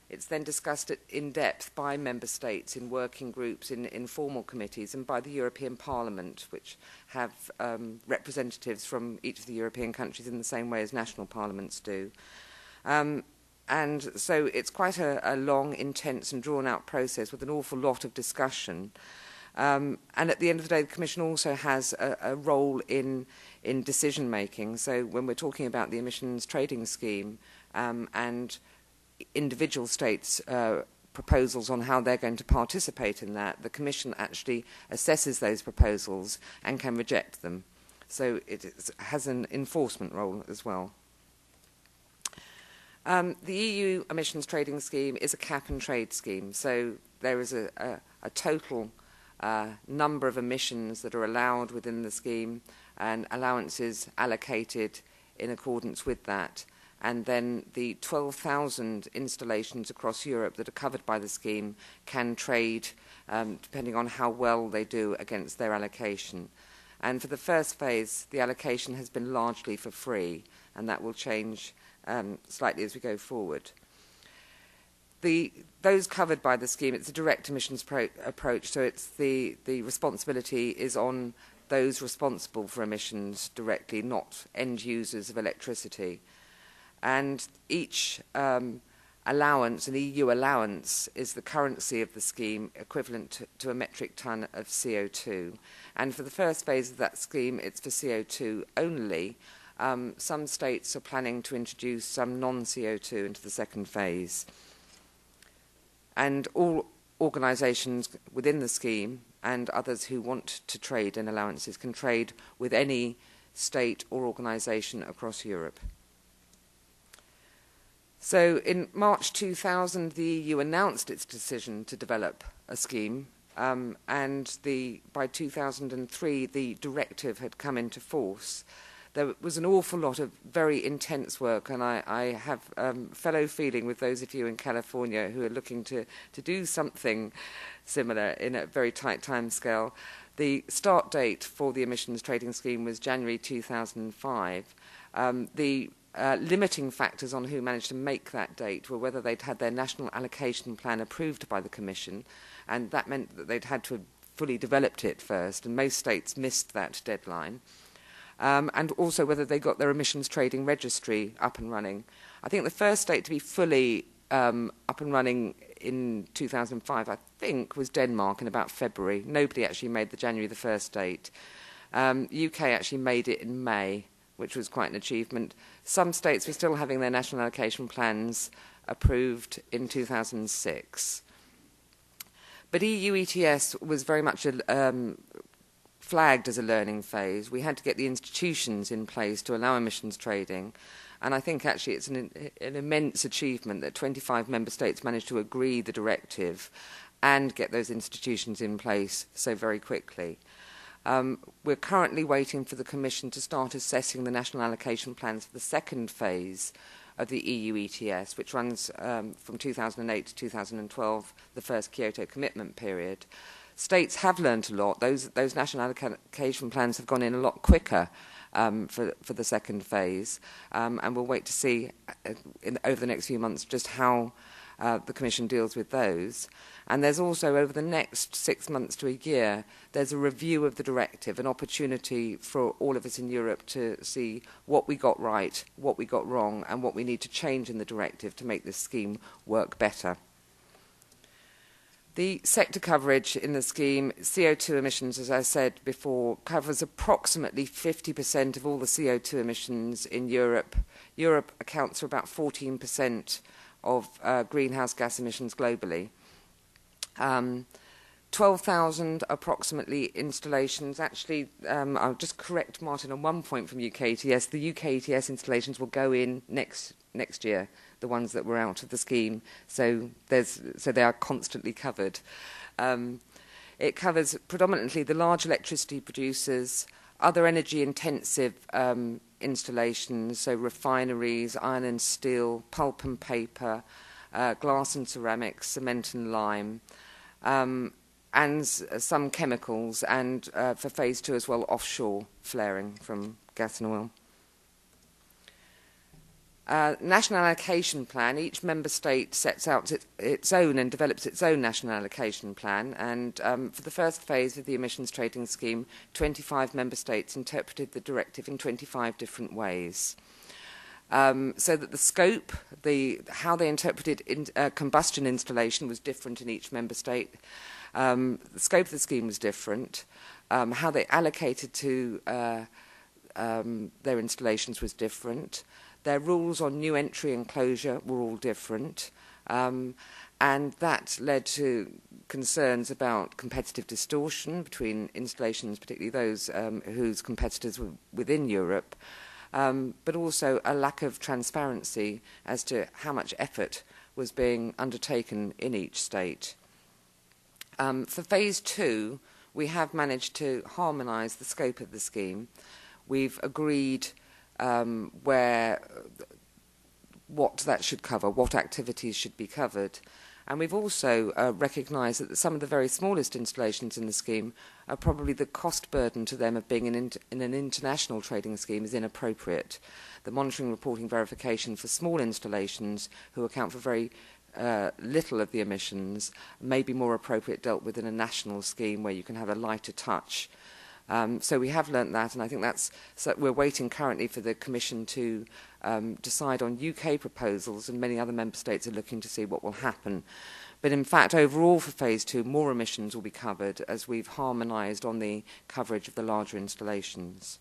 It's then discussed in depth by member states in working groups, in informal committees, and by the European Parliament, which have representatives from each of the European countries in the same way as national parliaments do. And so it's quite a long, intense and drawn-out process with an awful lot of discussion. And at the end of the day, the Commission also has a role in decision-making. So when we're talking about the emissions trading scheme and individual states' proposals on how they're going to participate in that, the Commission actually assesses those proposals and can reject them. So it has an enforcement role as well. The EU emissions trading scheme is a cap and trade scheme, so there is a total number of emissions that are allowed within the scheme and allowances allocated in accordance with that. And then the 12,000 installations across Europe that are covered by the scheme can trade depending on how well they do against their allocation. And for the first phase, the allocation has been largely for free, and that will change slightly as we go forward. Those covered by the scheme, it's a direct emissions approach, so it's the responsibility is on those responsible for emissions directly, not end users of electricity. And each allowance, an EU allowance, is the currency of the scheme, equivalent to a metric tonne of CO2. And for the first phase of that scheme, it's for CO2 only. Some states are planning to introduce some non-CO2 into the second phase. And all organisations within the scheme and others who want to trade in allowances can trade with any state or organisation across Europe. So in March 2000, the EU announced its decision to develop a scheme, and by 2003, the directive had come into force. There was an awful lot of very intense work, and I have fellow feeling with those of you in California who are looking to do something similar in a very tight time scale. The start date for the emissions trading scheme was January 2005. The limiting factors on who managed to make that date were whether they'd had their national allocation plan approved by the Commission, and that meant that they'd had to have fully developed it first, and most states missed that deadline. And also whether they got their emissions trading registry up and running. I think the first state to be fully up and running in 2005, I think, was Denmark in about February. Nobody actually made the January the 1st date. UK actually made it in May, which was quite an achievement. Some states were still having their national allocation plans approved in 2006. But EU ETS was very much flagged as a learning phase. We had to get the institutions in place to allow emissions trading. And I think actually it's an immense achievement that 25 member states managed to agree the directive and get those institutions in place so very quickly. We're currently waiting for the Commission to start assessing the national allocation plans for the second phase of the EU ETS, which runs from 2008 to 2012, the first Kyoto commitment period. States have learned a lot. Those national allocation plans have gone in a lot quicker for the second phase, and we'll wait to see over the next few months just how the Commission deals with those. And there's also, over the next 6 months to a year, there's a review of the directive, an opportunity for all of us in Europe to see what we got right, what we got wrong, and what we need to change in the directive to make this scheme work better. The sector coverage in the scheme, CO2 emissions, as I said before, covers approximately 50% of all the CO2 emissions in Europe. Europe accounts for about 14% of greenhouse gas emissions globally. 12,000 approximately installations. Actually, I'll just correct Martin on one point from UK ETS. The UK ETS installations will go in next year, the ones that were out of the scheme. So they are constantly covered. It covers predominantly the large electricity producers, other energy-intensive installations, so refineries, iron and steel, pulp and paper, glass and ceramics, cement and lime, and some chemicals, and for phase 2 as well, offshore flaring from gas and oil. National allocation plan, each member state sets out its own and develops its own national allocation plan, and for the first phase of the emissions trading scheme, 25 member states interpreted the directive in 25 different ways. So that the scope, how they interpreted combustion installation was different in each member state. The scope of the scheme was different. How they allocated to their installations was different. Their rules on new entry and closure were all different. And that led to concerns about competitive distortion between installations, particularly those whose competitors were within Europe. but also a lack of transparency as to how much effort was being undertaken in each state. For phase 2, we have managed to harmonise the scope of the scheme. We've agreed what that should cover, what activities should be covered. And we've also recognised that some of the very smallest installations in the scheme are probably the cost burden to them of being in an international trading scheme is inappropriate. The monitoring, reporting, verification for small installations who account for very little of the emissions may be more appropriate dealt with in a national scheme where you can have a lighter touch. So we have learnt that, and I think we're waiting currently for the Commission to decide on UK proposals, and many other member states are looking to see what will happen. But in fact, overall for phase 2, more emissions will be covered as we've harmonised on the coverage of the larger installations.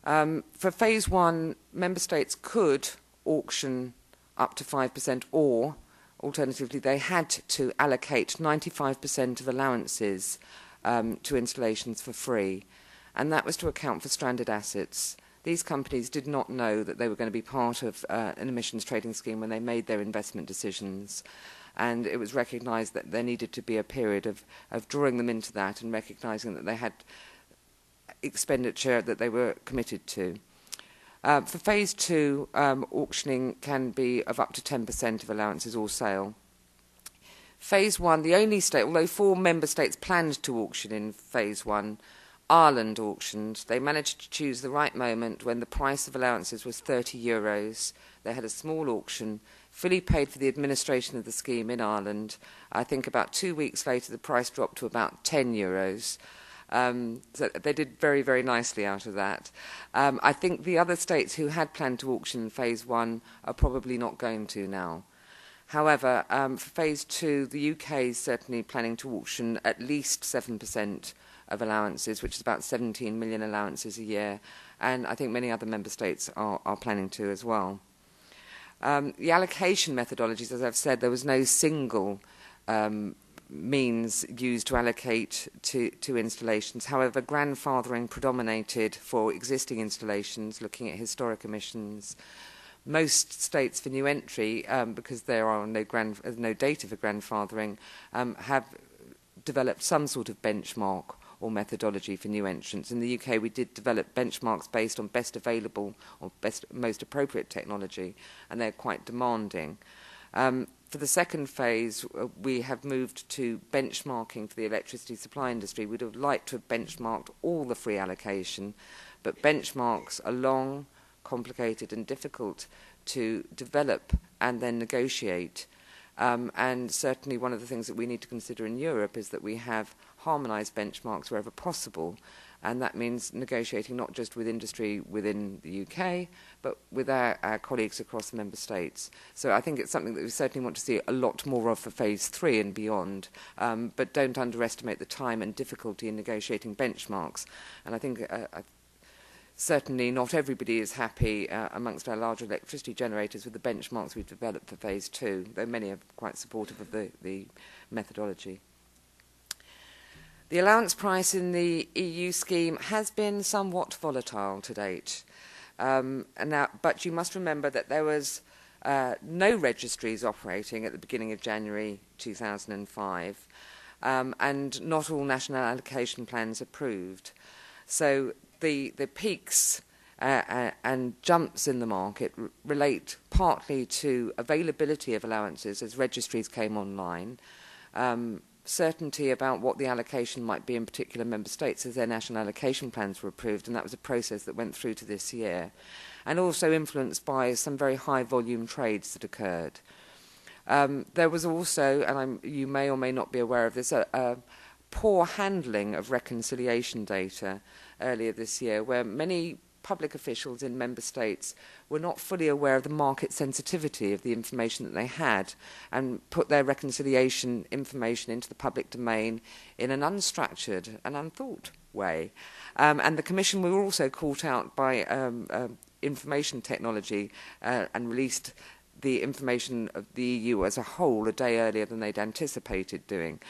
For phase 1, member states could auction up to 5%, or alternatively they had to allocate 95% of allowances to installations for free, and that was to account for stranded assets. These companies did not know that they were going to be part of an emissions trading scheme when they made their investment decisions, and it was recognised that there needed to be a period of drawing them into that and recognising that they had expenditure that they were committed to. For phase 2, auctioning can be of up to 10% of allowances or sale. Phase 1, the only state, although 4 member states planned to auction in phase 1, Ireland auctioned. They managed to choose the right moment when the price of allowances was €30. They had a small auction, fully paid for the administration of the scheme in Ireland. I think about 2 weeks later the price dropped to about €10. So they did very, very nicely out of that. I think the other states who had planned to auction in phase 1 are probably not going to now. However, for phase 2, the UK is certainly planning to auction at least 7% of allowances, which is about 17 million allowances a year, and I think many other member states are planning to as well. The allocation methodologies, as I've said, there was no single means used to allocate to installations. However, grandfathering predominated for existing installations, looking at historic emissions. Most states for new entry, because there are no data for grandfathering, have developed some sort of benchmark or methodology for new entrants. In the UK, we did develop benchmarks based on best available or most appropriate technology, and they're quite demanding. For the second phase, we have moved to benchmarking for the electricity supply industry. We'd have liked to have benchmarked all the free allocation, but benchmarks are long, complicated and difficult to develop and then negotiate. And certainly one of the things that we need to consider in Europe is that we have harmonised benchmarks wherever possible, and that means negotiating not just with industry within the UK, but with our colleagues across the member states. So I think it's something that we certainly want to see a lot more of for phase 3 and beyond, but don't underestimate the time and difficulty in negotiating benchmarks. And I think certainly not everybody is happy amongst our larger electricity generators with the benchmarks we've developed for phase 2, though many are quite supportive of the methodology. The allowance price in the EU scheme has been somewhat volatile to date. But you must remember that there was no registries operating at the beginning of January 2005, and not all national allocation plans approved. So the peaks and jumps in the market relate partly to availability of allowances as registries came online, certainty about what the allocation might be in particular member states as their national allocation plans were approved, and that was a process that went through to this year, and also influenced by some very high volume trades that occurred. There was also, and you may or may not be aware of this, a poor handling of reconciliation data earlier this year, where many public officials in member states were not fully aware of the market sensitivity of the information that they had and put their reconciliation information into the public domain in an unstructured and unthought way. And the Commission were also caught out by information technology and released the information of the EU as a whole a day earlier than they'd anticipated doing.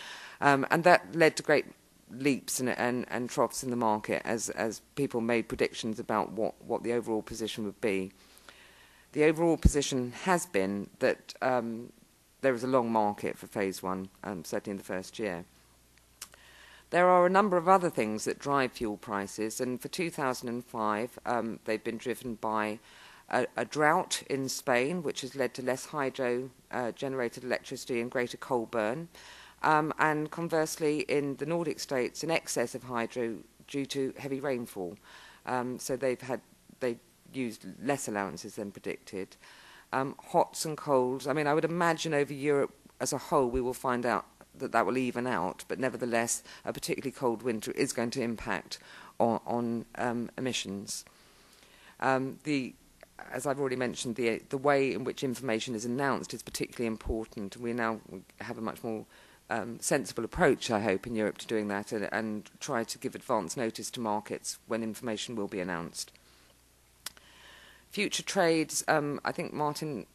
And that led to great leaps and troughs in the market as people made predictions about what the overall position would be. The overall position has been that there is a long market for phase one, certainly in the first year. There are a number of other things that drive fuel prices, and for 2005 they've been driven by a drought in Spain, which has led to less hydro-generated electricity and greater coal burn, and conversely in the Nordic states an excess of hydro due to heavy rainfall. So they used less allowances than predicted. Hots and colds, I mean, I would imagine over Europe as a whole we will find out that will even out, but nevertheless a particularly cold winter is going to impact on emissions. As I've already mentioned, the way in which information is announced is particularly important. We now have a much more sensible approach, I hope, in Europe to doing that and try to give advance notice to markets when information will be announced. Future trades, I think Martin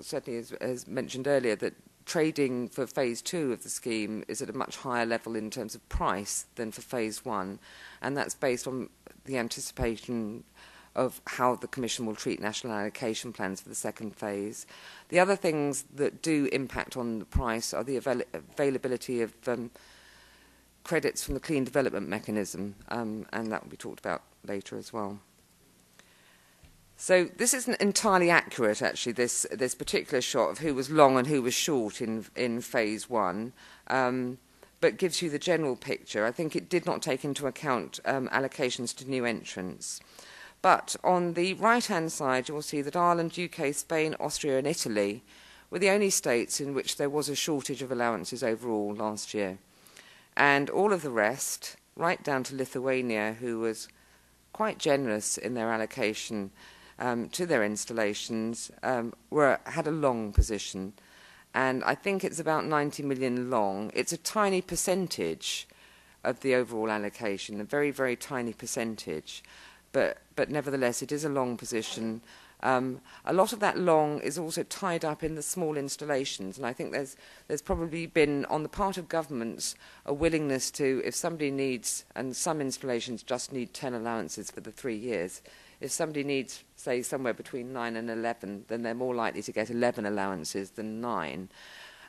certainly has mentioned earlier that trading for phase two of the scheme is at a much higher level in terms of price than for phase one, and that's based on the anticipation of how the Commission will treat national allocation plans for the second phase. The other things that do impact on the price are the availability of credits from the Clean Development Mechanism, and that will be talked about later as well. So this isn't entirely accurate, actually, this particular shot of who was long and who was short in phase one, but gives you the general picture. I think it did not take into account allocations to new entrants. But on the right-hand side, you will see that Ireland, UK, Spain, Austria and Italy were the only states in which there was a shortage of allowances overall last year. And all of the rest, right down to Lithuania, who was quite generous in their allocation to their installations, had a long position. And I think it's about 90 million long. It's a tiny percentage of the overall allocation, a very, very tiny percentage. But nevertheless, it is a long position. A lot of that long is also tied up in the small installations, and I think there's probably been, on the part of governments, a willingness to, if somebody needs, and some installations just need 10 allowances for the 3 years, if somebody needs, say, somewhere between 9 and 11, then they're more likely to get 11 allowances than 9.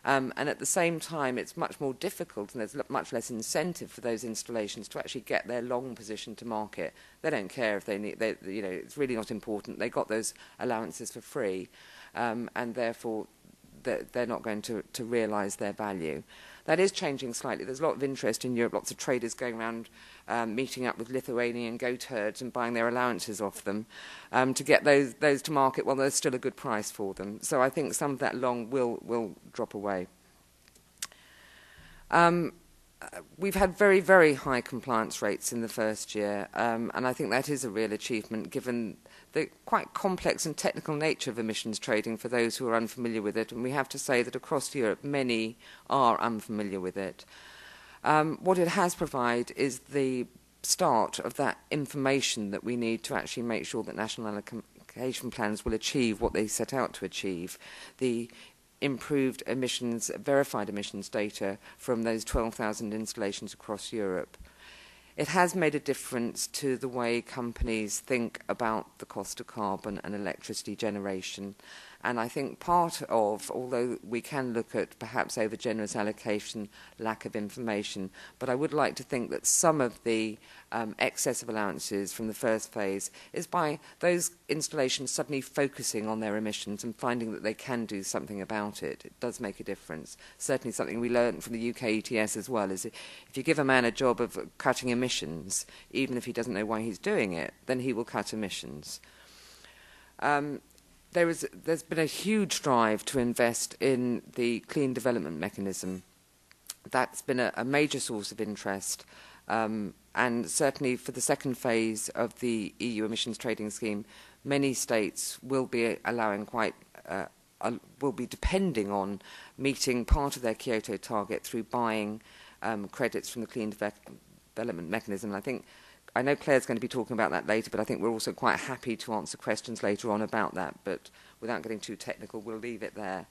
And at the same time, it's much more difficult and there's much less incentive for those installations to actually get their long position to market. They don't care if they need, it's really not important. They got those allowances for free, and therefore they're not going to realise their value. That is changing slightly. There's a lot of interest in Europe, lots of traders going around meeting up with Lithuanian goat herds and buying their allowances off them to get those to market while there's still a good price for them. So I think some of that long will drop away. We've had very, very high compliance rates in the first year, and I think that is a real achievement given the quite complex and technical nature of emissions trading for those who are unfamiliar with it, and we have to say that across Europe many are unfamiliar with it. What it has provided is the start of that information that we need to actually make sure that national allocation plans will achieve what they set out to achieve, the improved emissions, verified emissions data from those 12,000 installations across Europe. It has made a difference to the way companies think about the cost of carbon and electricity generation. And I think part of, although we can look at perhaps over-generous allocation, lack of information, but I would like to think that some of the excess of allowances from the first phase is by those installations suddenly focusing on their emissions and finding that they can do something about it. It does make a difference. Certainly something we learned from the UK ETS as well is if you give a man a job of cutting emissions, even if he doesn't know why he's doing it, then he will cut emissions. There's been a huge drive to invest in the Clean Development Mechanism. That's been a major source of interest, and certainly for the second phase of the EU emissions trading scheme, many states will be allowing will be depending on meeting part of their Kyoto target through buying credits from the Clean Development Mechanism. And I know Claire's going to be talking about that later, but I think we're also quite happy to answer questions later on about that. But without getting too technical, we'll leave it there.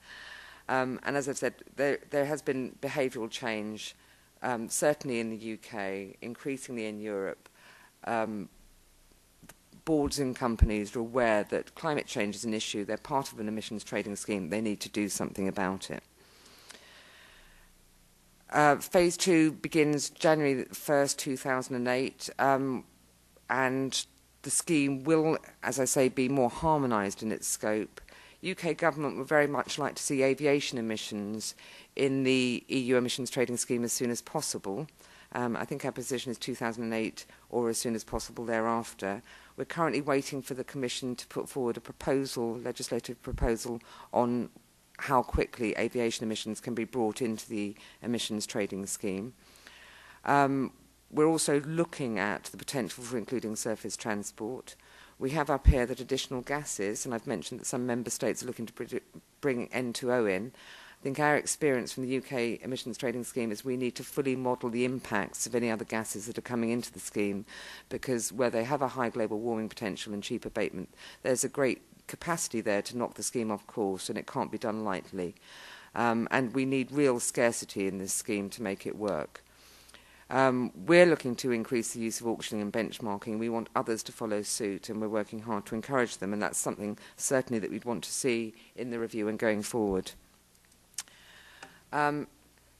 And as I've said, there has been behavioural change certainly in the UK, increasingly in Europe, boards and companies are aware that climate change is an issue. They're part of an emissions trading scheme. They need to do something about it. Phase 2 begins January 1st, 2008, and the scheme will, as I say, be more harmonised in its scope. UK government would very much like to see aviation emissions in the EU emissions trading scheme as soon as possible. I think our position is 2008 or as soon as possible thereafter. We're currently waiting for the Commission to put forward a proposal, legislative proposal, on how quickly aviation emissions can be brought into the emissions trading scheme. We're also looking at the potential for including surface transport. We have up here that additional gases, and I've mentioned that some member states are looking to bring N2O in. I think our experience from the UK emissions trading scheme is we need to fully model the impacts of any other gases that are coming into the scheme, because where they have a high global warming potential and cheap abatement, there's a great capacity there to knock the scheme off course, and it can't be done lightly. And we need real scarcity in this scheme to make it work. We're looking to increase the use of auctioning and benchmarking. We want others to follow suit, and we're working hard to encourage them, and that's something certainly that we'd want to see in the review and going forward.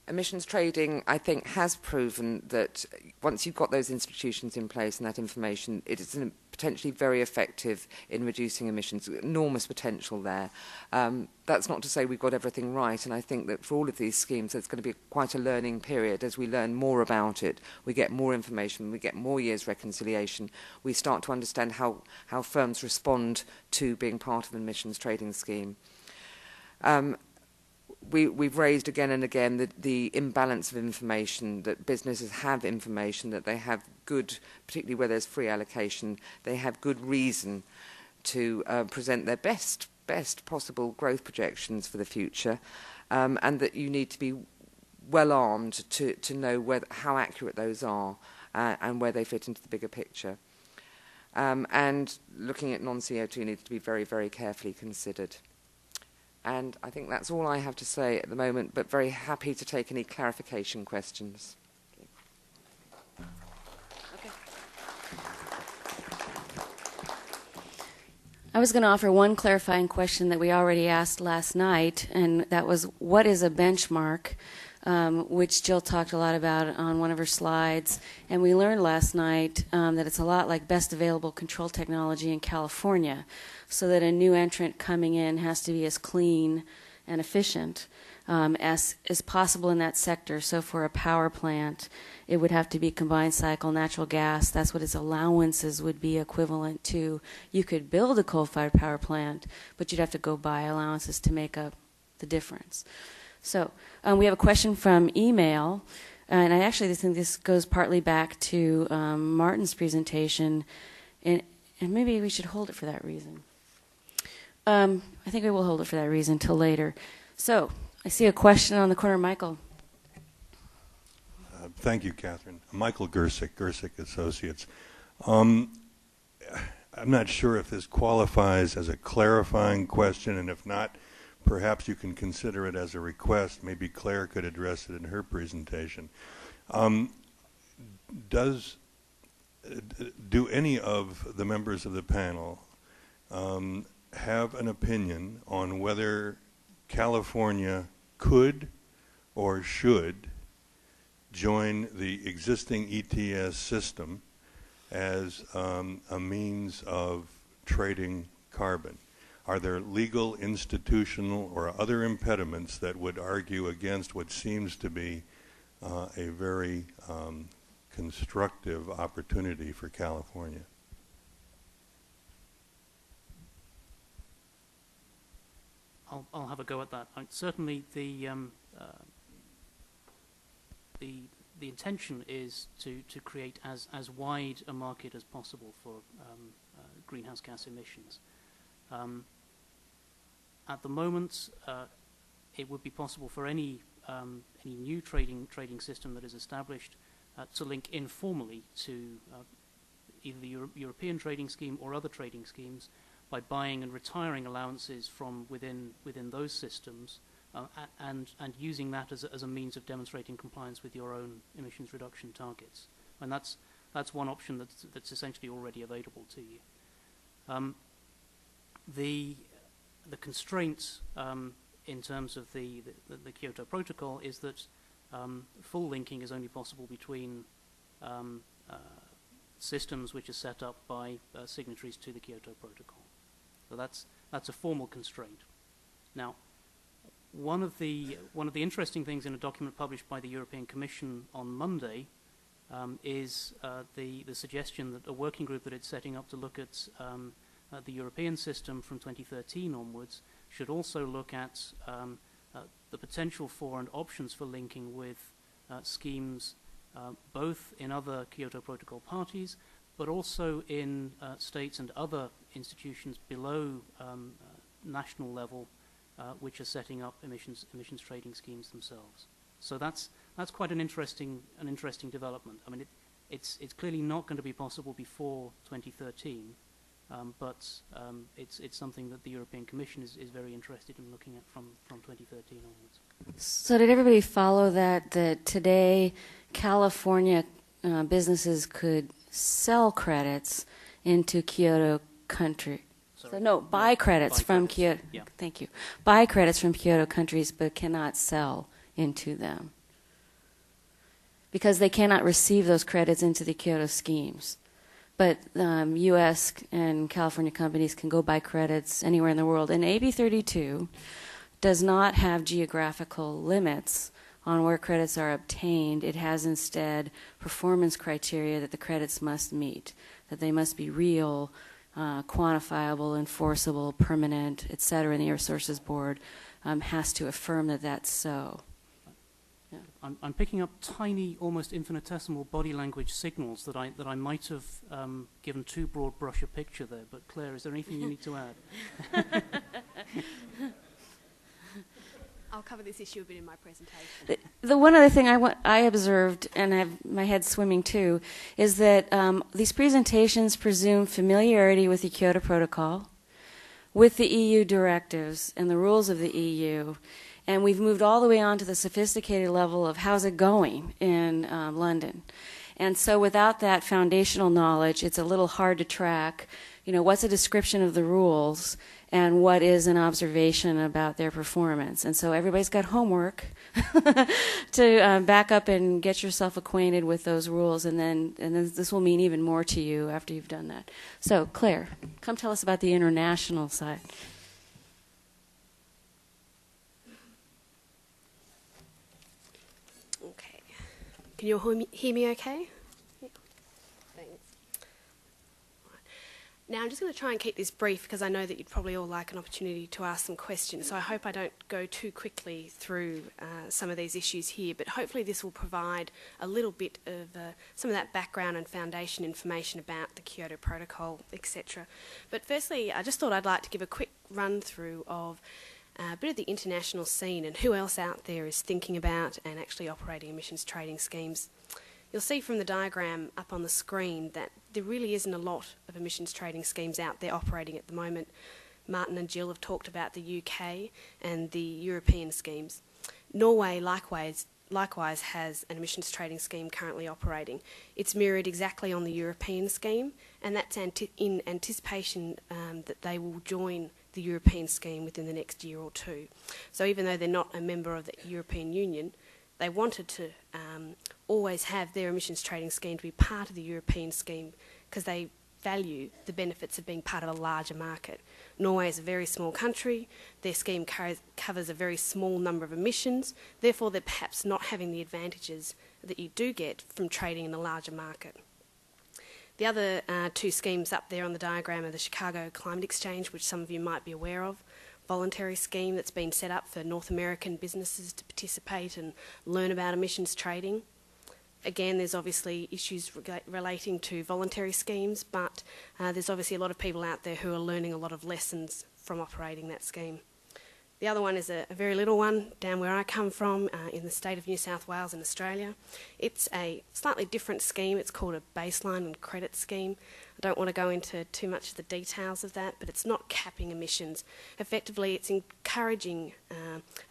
Emissions trading, I think, has proven that once you've got those institutions in place and that information, it is potentially very effective in reducing emissions. Enormous potential there. That's not to say we've got everything right, and I think that for all of these schemes there's going to be quite a learning period. As we learn more about it, we get more information, we get more years reconciliation, we start to understand how firms respond to being part of an emissions trading scheme. We've raised again and again the imbalance of information, that businesses have information, that they have good, particularly where there's free allocation, they have good reason to present their best possible growth projections for the future, and that you need to be well armed to know how accurate those are and where they fit into the bigger picture. And looking at non-CO2 needs to be very, very carefully considered. And I think that's all I have to say at the moment, but very happy to take any clarification questions. Okay. I was going to offer one clarifying question that we already asked last night, and that was, what is a benchmark? Which Jill talked a lot about on one of her slides. And we learned last night that it's a lot like best available control technology in California, so that a new entrant coming in has to be as clean and efficient as possible in that sector. So for a power plant, it would have to be combined cycle natural gas. That's what its allowances would be equivalent to. You could build a coal-fired power plant, but you'd have to go buy allowances to make up the difference. So we have a question from email, and I actually think this goes partly back to Martin's presentation, and maybe we should hold it for that reason. I think we will hold it for that reason until later. So I see a question on the corner. Michael. Thank you, Catherine. Michael Gersick Associates. I'm not sure if this qualifies as a clarifying question, and if not, perhaps you can consider it as a request. Maybe Claire could address it in her presentation. Do any of the members of the panel have an opinion on whether California could or should join the existing ETS system as a means of trading carbon? Are there legal, institutional, or other impediments that would argue against what seems to be a very constructive opportunity for California? I'll have a go at that. Certainly, the intention is to create as wide a market as possible for greenhouse gas emissions. At the moment, it would be possible for any new trading system that is established to link informally to either the European trading scheme or other trading schemes by buying and retiring allowances from within those systems and using that as a means of demonstrating compliance with your own emissions reduction targets. And that's one option that's essentially already available to you. The constraints in terms of the Kyoto Protocol is that full linking is only possible between systems which are set up by signatories to the Kyoto Protocol. So that's a formal constraint. Now, one of the interesting things in a document published by the European Commission on Monday is the suggestion that a working group that it's setting up to look at the European system from 2013 onwards should also look at the potential for and options for linking with schemes both in other Kyoto Protocol parties, but also in states and other institutions below national level which are setting up emissions trading schemes themselves. So that's quite an interesting development. I mean, it's clearly not going to be possible before 2013, but it's something that the European Commission is very interested in looking at from 2013 onwards. So did everybody follow that today California businesses could sell credits into Kyoto country? So no, buy credits from Kyoto. Yeah. Thank you. Buy credits from Kyoto countries, but cannot sell into them because they cannot receive those credits into the Kyoto schemes. But U.S. and California companies can go buy credits anywhere in the world. And AB 32 does not have geographical limits on where credits are obtained. It has instead performance criteria that the credits must meet, that they must be real, quantifiable, enforceable, permanent, et cetera, and the Air Resources Board has to affirm that that's so. Yeah. I'm picking up tiny, almost infinitesimal body language signals that I might have given too broad brush a picture there. But Claire, is there anything you need to add? I'll cover this issue a bit in my presentation. The one other thing I observed, and I have my head swimming too, is that these presentations presume familiarity with the Kyoto Protocol, with the EU directives and the rules of the EU, and we've moved all the way on to the sophisticated level of how's it going in London. And so without that foundational knowledge, it's a little hard to track, what's a description of the rules and what is an observation about their performance. And so everybody's got homework to back up and get yourself acquainted with those rules, and then this will mean even more to you after you've done that. So Claire, come tell us about the international side. Okay. Can you all hear me okay? Now, I'm just going to try and keep this brief because I know that you'd probably all like an opportunity to ask some questions, so I hope I don't go too quickly through some of these issues here, but hopefully this will provide a little bit of some of that background and foundation information about the Kyoto Protocol, etc. But firstly, I just thought I'd like to give a quick run-through of a bit of the international scene and who else out there is thinking about and actually operating emissions trading schemes. You'll see from the diagram up on the screen that there really isn't a lot of emissions trading schemes out there operating at the moment. Martin and Jill have talked about the UK and the European schemes. Norway likewise has an emissions trading scheme currently operating. It's mirrored exactly on the European scheme, and that's in anticipation that they will join the European scheme within the next year or two. So even though they're not a member of the European Union, they wanted to always have their emissions trading scheme to be part of the European scheme because they value the benefits of being part of a larger market. Norway is a very small country. Their scheme covers a very small number of emissions. Therefore, they're perhaps not having the advantages that you do get from trading in a larger market. The other two schemes up there on the diagram are the Chicago Climate Exchange, which some of you might be aware of, voluntary scheme that's been set up for North American businesses to participate and learn about emissions trading. Again, there's obviously issues relating to voluntary schemes, but there's obviously a lot of people out there who are learning a lot of lessons from operating that scheme. The other one is a very little one down where I come from in the state of New South Wales in Australia. It's a slightly different scheme. It's called a baseline and credit scheme. I don't want to go into too much of the details of that, but it's not capping emissions. Effectively, it's encouraging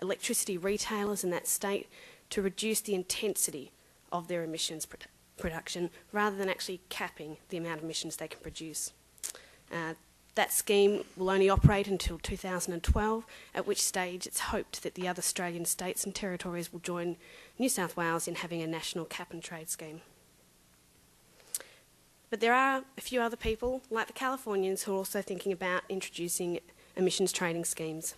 electricity retailers in that state to reduce the intensity of their emissions production rather than actually capping the amount of emissions they can produce. That scheme will only operate until 2012, at which stage it's hoped that the other Australian states and territories will join New South Wales in having a national cap and trade scheme. But there are a few other people, like the Californians, who are also thinking about introducing emissions trading schemes.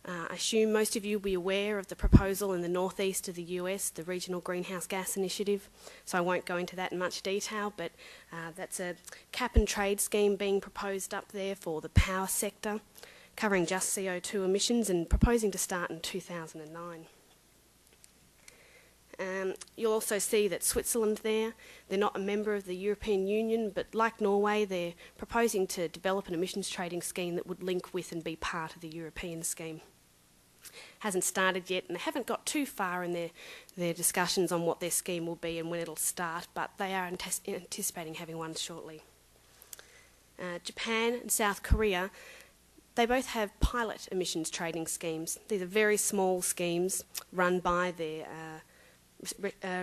I assume most of you will be aware of the proposal in the northeast of the US, the Regional Greenhouse Gas Initiative, so I won't go into that in much detail, but that's a cap and trade scheme being proposed up there for the power sector, covering just CO2 emissions and proposing to start in 2009. You'll also see that Switzerland they're not a member of the European Union, but like Norway, they're proposing to develop an emissions trading scheme that would link with and be part of the European scheme. Hasn't started yet, and they haven't got too far in their discussions on what their scheme will be and when it'll start, but they are anticipating having one shortly. Japan and South Korea, they both have pilot emissions trading schemes. These are very small schemes run by their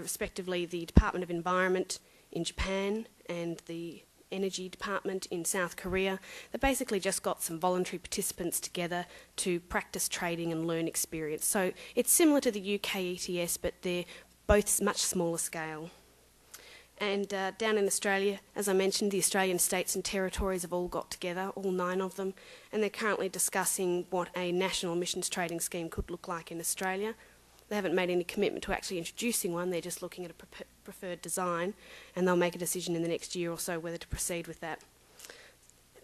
respectively the Department of Environment in Japan and the Energy Department in South Korea. They basically just got some voluntary participants together to practice trading and learn experience. So it's similar to the UK ETS, but they're both much smaller scale. And down in Australia, as I mentioned, the Australian states and territories have all got together, all 9 of them, and they're currently discussing what a national emissions trading scheme could look like in Australia. They haven't made any commitment to actually introducing one. They're just looking at a preferred design, and they'll make a decision in the next year or so whether to proceed with that.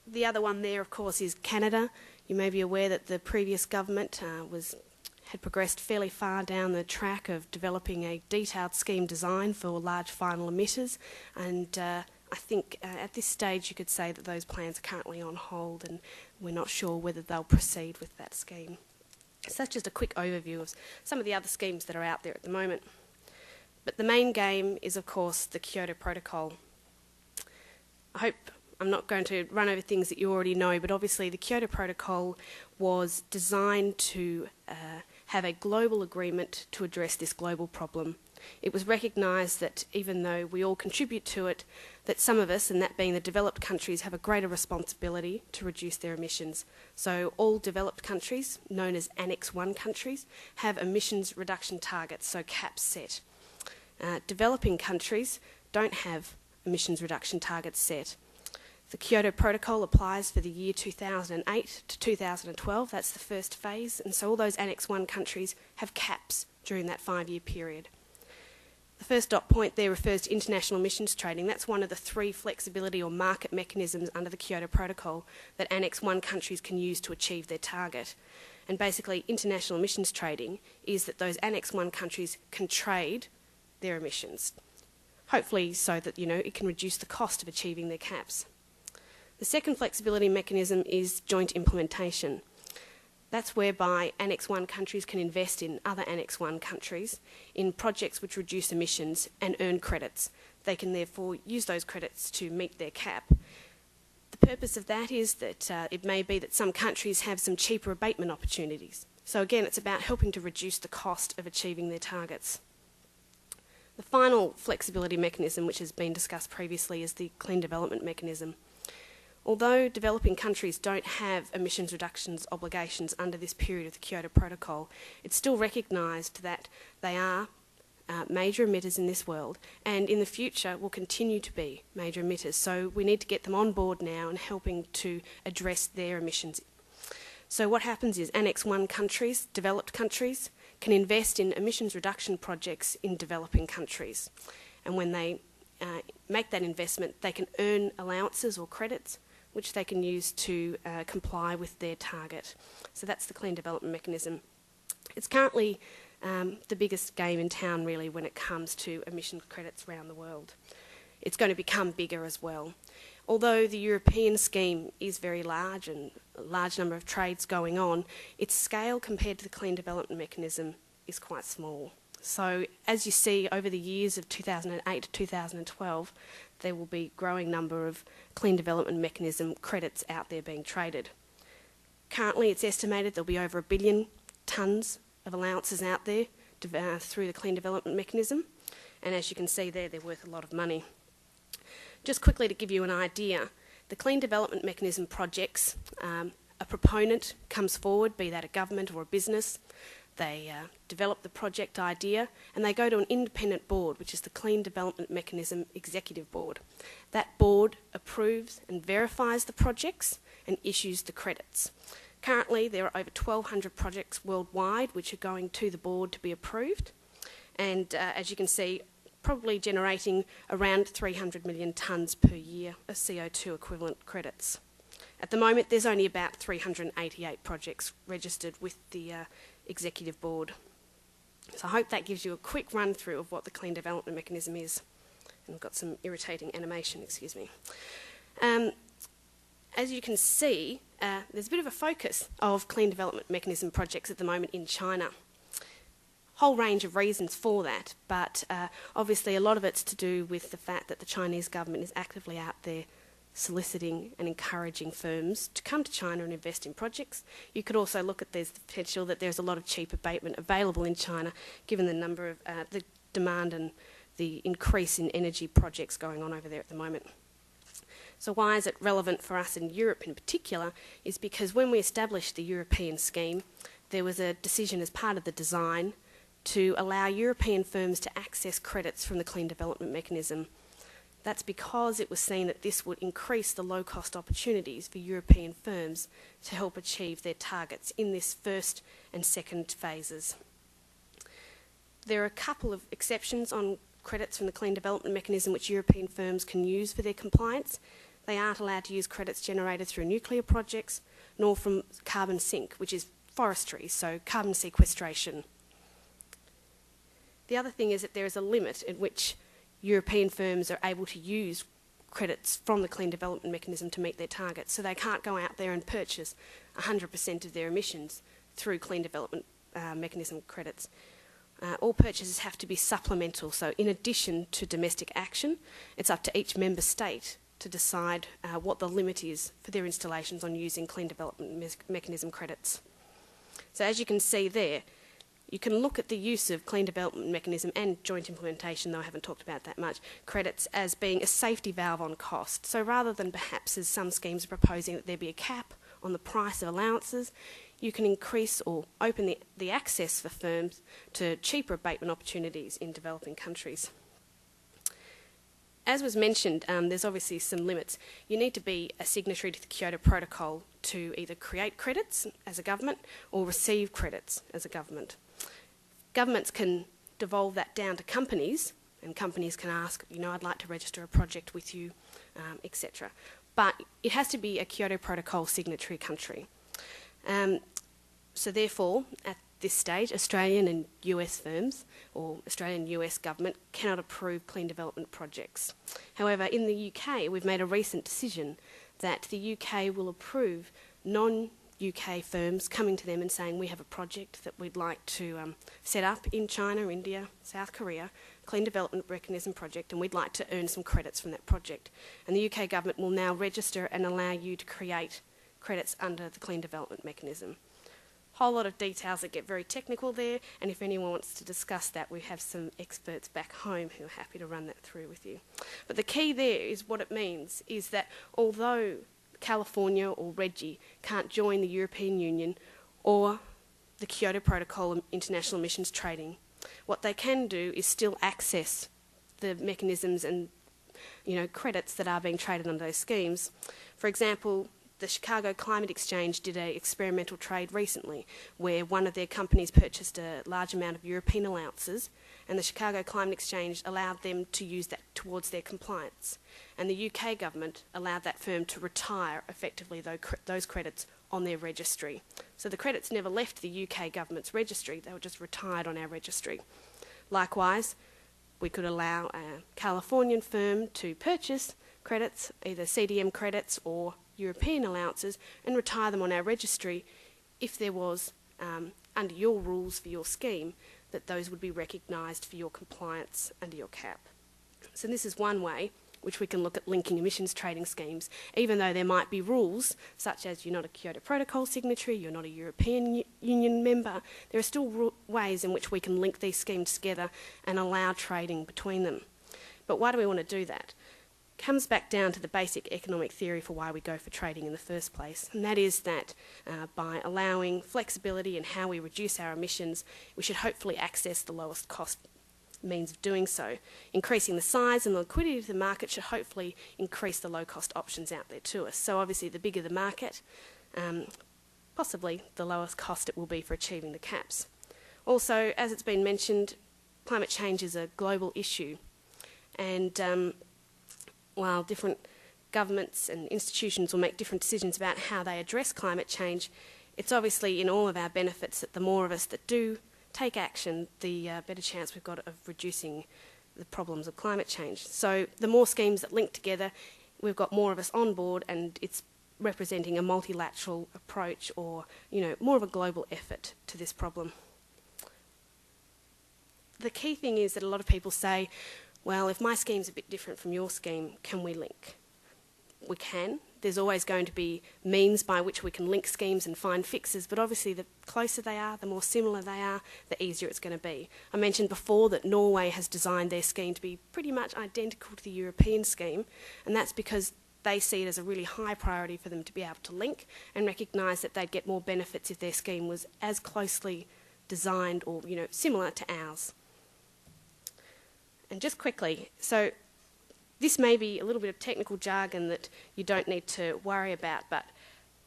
The other one there, of course, is Canada. You may be aware that the previous government had progressed fairly far down the track of developing a detailed scheme design for large final emitters, and I think at this stage you could say that those plans are currently on hold, and we're not sure whether they'll proceed with that scheme. So that's just a quick overview of some of the other schemes that are out there at the moment. But the main game is, of course, the Kyoto Protocol. I hope I'm not going to run over things that you already know, but obviously the Kyoto Protocol was designed to have a global agreement to address this global problem. It was recognised that even though we all contribute to it, that some of us, and that being the developed countries, have a greater responsibility to reduce their emissions. So all developed countries, known as Annex 1 countries, have emissions reduction targets, so caps set. Developing countries don't have emissions reduction targets set. The Kyoto Protocol applies for the year 2008 to 2012, that's the first phase, and so all those Annex 1 countries have caps during that 5-year period. The first dot point there refers to international emissions trading. That's one of the 3 flexibility or market mechanisms under the Kyoto Protocol that Annex 1 countries can use to achieve their target. And basically, international emissions trading is that those Annex 1 countries can trade their emissions, hopefully so that, it can reduce the cost of achieving their caps. The second flexibility mechanism is joint implementation. That's whereby Annex 1 countries can invest in other Annex 1 countries in projects which reduce emissions and earn credits. They can therefore use those credits to meet their cap. The purpose of that is that it may be that some countries have some cheaper abatement opportunities. So again, it's about helping to reduce the cost of achieving their targets. The final flexibility mechanism, which has been discussed previously, is the Clean Development Mechanism. Although developing countries don't have emissions reductions obligations under this period of the Kyoto Protocol, it's still recognised that they are major emitters in this world, and in the future will continue to be major emitters. So we need to get them on board now and helping to address their emissions. So what happens is Annex 1 countries, developed countries, can invest in emissions reduction projects in developing countries. And when they make that investment, they can earn allowances or credits which they can use to comply with their target. So that's the Clean Development Mechanism. It's currently the biggest game in town, really, when it comes to emission credits around the world. It's going to become bigger as well. Although the European scheme is very large and a large number of trades going on, its scale compared to the Clean Development Mechanism is quite small. So as you see over the years of 2008 to 2012, there will be a growing number of Clean Development Mechanism credits out there being traded. Currently it's estimated there'll be over 1 billion tonnes of allowances out there through the Clean Development Mechanism, and as you can see there, they're worth a lot of money. Just quickly to give you an idea, the Clean Development Mechanism projects, a proponent comes forward, be that a government or a business, they develop the project idea and they go to an independent board, which is the Clean Development Mechanism Executive Board. That board approves and verifies the projects and issues the credits. Currently there are over 1,200 projects worldwide which are going to the board to be approved, and as you can see, probably generating around 300 million tonnes per year of CO2 equivalent credits. At the moment, there's only about 388 projects registered with the Executive Board. So I hope that gives you a quick run through of what the Clean Development Mechanism is. And I've got some irritating animation, excuse me. As you can see, there's a bit of a focus of Clean Development Mechanism projects at the moment in China. Whole range of reasons for that, but obviously a lot of it's to do with the fact that the Chinese government is actively out there soliciting and encouraging firms to come to China and invest in projects. You could also look at there's the potential that there's a lot of cheap abatement available in China, given the number of the demand and the increase in energy projects going on over there at the moment. So why is it relevant for us in Europe in particular is because when we established the European scheme, there was a decision as part of the design to allow European firms to access credits from the Clean Development Mechanism. That's because it was seen that this would increase the low-cost opportunities for European firms to help achieve their targets in this first and second phases. There are a couple of exceptions on credits from the Clean Development Mechanism which European firms can use for their compliance. They aren't allowed to use credits generated through nuclear projects, nor from carbon sink, which is forestry, so carbon sequestration. The other thing is that there is a limit at which European firms are able to use credits from the Clean Development Mechanism to meet their targets, so they can't go out there and purchase 100% of their emissions through Clean Development Mechanism credits. All purchases have to be supplemental, so in addition to domestic action, it's up to each member state to decide what the limit is for their installations on using Clean Development Mechanism credits. So as you can see there, you can look at the use of Clean Development Mechanism and joint implementation, though I haven't talked about that much, credits as being a safety valve on cost. So rather than perhaps as some schemes are proposing that there be a cap on the price of allowances, you can increase or open the access for firms to cheaper abatement opportunities in developing countries. As was mentioned, there's obviously some limits. You need to be a signatory to the Kyoto Protocol to either create credits as a government or receive credits as a government. Governments can devolve that down to companies, and companies can ask, I'd like to register a project with you, etc. But it has to be a Kyoto Protocol signatory country. So therefore, at this stage, Australian and US firms, or Australian and US government, cannot approve clean development projects. However, in the UK, we've made a recent decision that the UK will approve non-UK firms coming to them and saying, we have a project that we'd like to set up in China, India, South Korea, Clean Development Mechanism project, and we'd like to earn some credits from that project. And the UK government will now register and allow you to create credits under the Clean Development Mechanism. Whole lot of details that get very technical there, and if anyone wants to discuss that, we have some experts back home who are happy to run that through with you. But the key there is what it means is that although California or RGGI can't join the European Union or the Kyoto Protocol of International Emissions Trading, what they can do is still access the mechanisms and credits that are being traded under those schemes. For example, the Chicago Climate Exchange did an experimental trade recently where one of their companies purchased a large amount of European allowances, and the Chicago Climate Exchange allowed them to use that towards their compliance. And the UK government allowed that firm to retire effectively those credits on their registry. So the credits never left the UK government's registry, they were just retired on our registry. Likewise, we could allow a Californian firm to purchase credits, either CDM credits or European allowances, and retire them on our registry if there was, under your rules for your scheme, that those would be recognised for your compliance under your cap. So this is one way which we can look at linking emissions trading schemes, even though there might be rules, such as you're not a Kyoto Protocol signatory, you're not a European Union member, there are still ways in which we can link these schemes together and allow trading between them. But why do we want to do that? It comes back down to the basic economic theory for why we go for trading in the first place, and that is that by allowing flexibility in how we reduce our emissions, we should hopefully access the lowest cost means of doing so. Increasing the size and the liquidity of the market should hopefully increase the low-cost options out there to us. So obviously the bigger the market, possibly the lowest cost it will be for achieving the caps. Also, as it's been mentioned, climate change is a global issue, and while different governments and institutions will make different decisions about how they address climate change, it's obviously in all of our benefits that the more of us that do take action, the better chance we've got of reducing the problems of climate change. So the more schemes that link together, we've got more of us on board, and it's representing a multilateral approach, or more of a global effort to this problem. The key thing is that a lot of people say, well, if my scheme's a bit different from your scheme, can we link? We can. There's always going to be means by which we can link schemes and find fixes, but obviously the closer they are, the more similar they are, the easier it's going to be. I mentioned before that Norway has designed their scheme to be pretty much identical to the European scheme, and that's because they see it as a really high priority for them to be able to link and recognise that they'd get more benefits if their scheme was as closely designed or similar to ours. And just quickly, so this may be a little bit of technical jargon that you don't need to worry about, but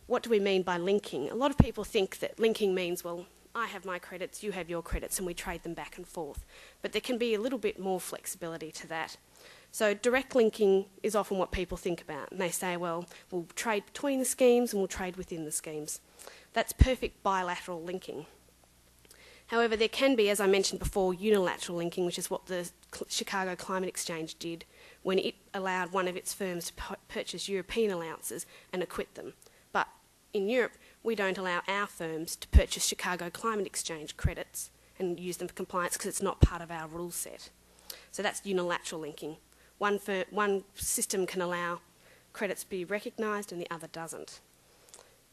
what do we mean by linking? A lot of people think that linking means, well, I have my credits, you have your credits, and we trade them back and forth. But there can be a little bit more flexibility to that. So direct linking is often what people think about, and they say, well, we'll trade between the schemes and we'll trade within the schemes. That's perfect bilateral linking. However, there can be, as I mentioned before, unilateral linking, which is what the Chicago Climate Exchange did when it allowed one of its firms to purchase European allowances and acquit them. But in Europe, we don't allow our firms to purchase Chicago Climate Exchange credits and use them for compliance because it's not part of our rule set. So that's unilateral linking. One system can allow credits to be recognised and the other doesn't.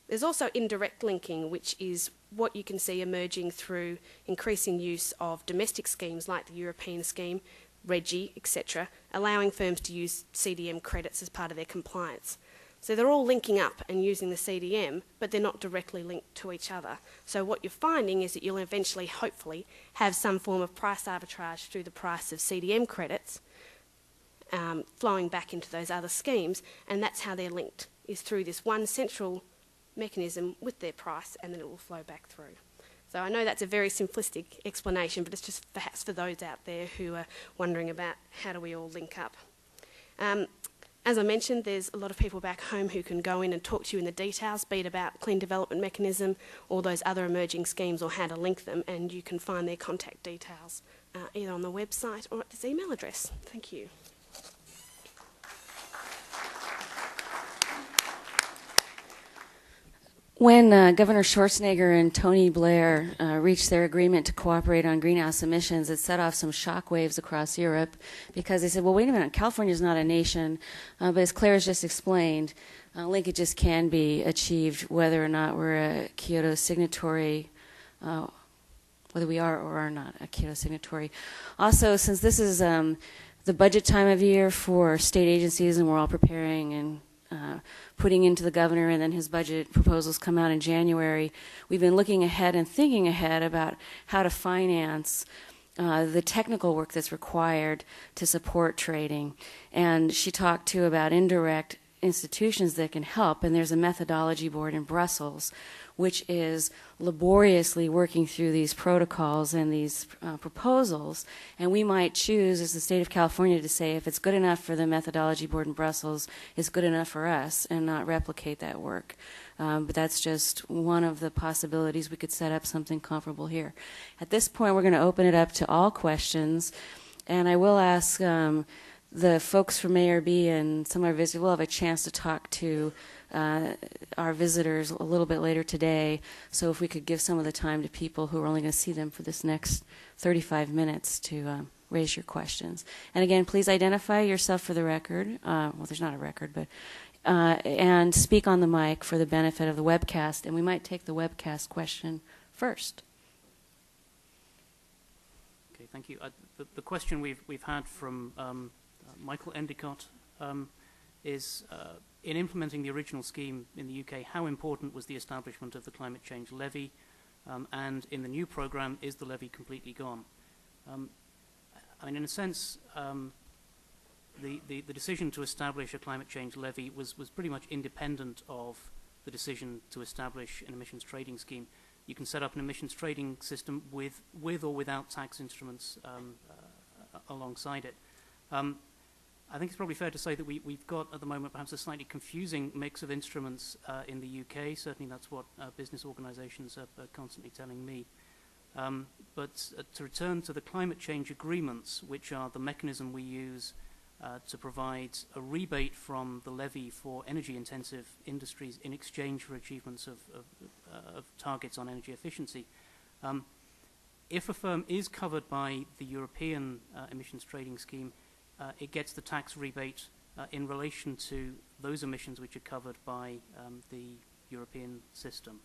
There's also indirect linking, which is what you can see emerging through increasing use of domestic schemes like the European scheme, REGI, etc., allowing firms to use CDM credits as part of their compliance. So they're all linking up and using the CDM, but they're not directly linked to each other. So what you're finding is that you'll eventually, hopefully, have some form of price arbitrage through the price of CDM credits flowing back into those other schemes, and that's how they're linked, is through this one central mechanism with their price, and then it will flow back through. So I know that's a very simplistic explanation, but it's just perhaps for those out there who are wondering about how do we all link up. As I mentioned, there's a lot of people back home who can go in and talk to you in the details, be it about clean development mechanism or those other emerging schemes or how to link them, and you can find their contact details either on the website or at this email address. Thank you. When Governor Schwarzenegger and Tony Blair reached their agreement to cooperate on greenhouse emissions, it set off some shockwaves across Europe because they said, well, wait a minute, California's not a nation, but as Claire has just explained, linkages can be achieved whether or not we're a Kyoto signatory, whether we are or are not a Kyoto signatory. Also, since this is the budget time of year for state agencies and we're all preparing and putting into the governor, and then his budget proposals come out in January, we've been looking ahead and thinking ahead about how to finance the technical work that's required to support trading. And she talked too about indirect institutions that can help, and there's a methodology board in Brussels which is laboriously working through these protocols and these proposals, and we might choose as the state of California to say if it's good enough for the methodology board in Brussels, it's good enough for us, and not replicate that work. But that's just one of the possibilities. We could set up something comparable here. At this point, we're going to open it up to all questions, and I will ask the folks from ARB and some of our visitors will have a chance to talk to our visitors a little bit later today. So if we could give some of the time to people who are only going to see them for this next 35 minutes to raise your questions. And again, please identify yourself for the record. Well, there's not a record, but and speak on the mic for the benefit of the webcast. And we might take the webcast question first. Okay, thank you. The question we've had from Michael Endicott is, in implementing the original scheme in the UK, how important was the establishment of the climate change levy? And in the new programme, is the levy completely gone? I mean, in a sense, the decision to establish a climate change levy was pretty much independent of the decision to establish an emissions trading scheme. You can set up an emissions trading system with or without tax instruments alongside it. I think it's probably fair to say that we've got at the moment perhaps a slightly confusing mix of instruments in the UK. Certainly that's what business organisations are constantly telling me. But to return to the climate change agreements, which are the mechanism we use to provide a rebate from the levy for energy-intensive industries in exchange for achievements of targets on energy efficiency. If a firm is covered by the European emissions trading scheme, it gets the tax rebate in relation to those emissions which are covered by the European system.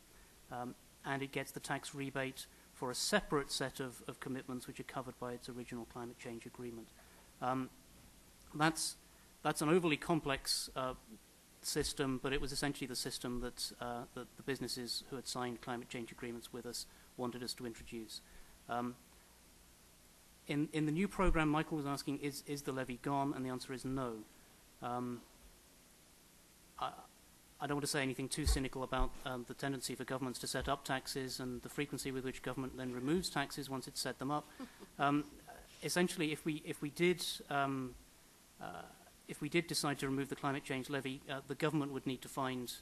And it gets the tax rebate for a separate set of commitments which are covered by its original climate change agreement. That's an overly complex system, but it was essentially the system that the businesses who had signed climate change agreements with us wanted us to introduce. In the new program, Michael was asking, is the levy gone? And the answer is no. I don't want to say anything too cynical about the tendency for governments to set up taxes and the frequency with which government then removes taxes once it's set them up. Essentially, if we did decide to remove the climate change levy, the government would need to find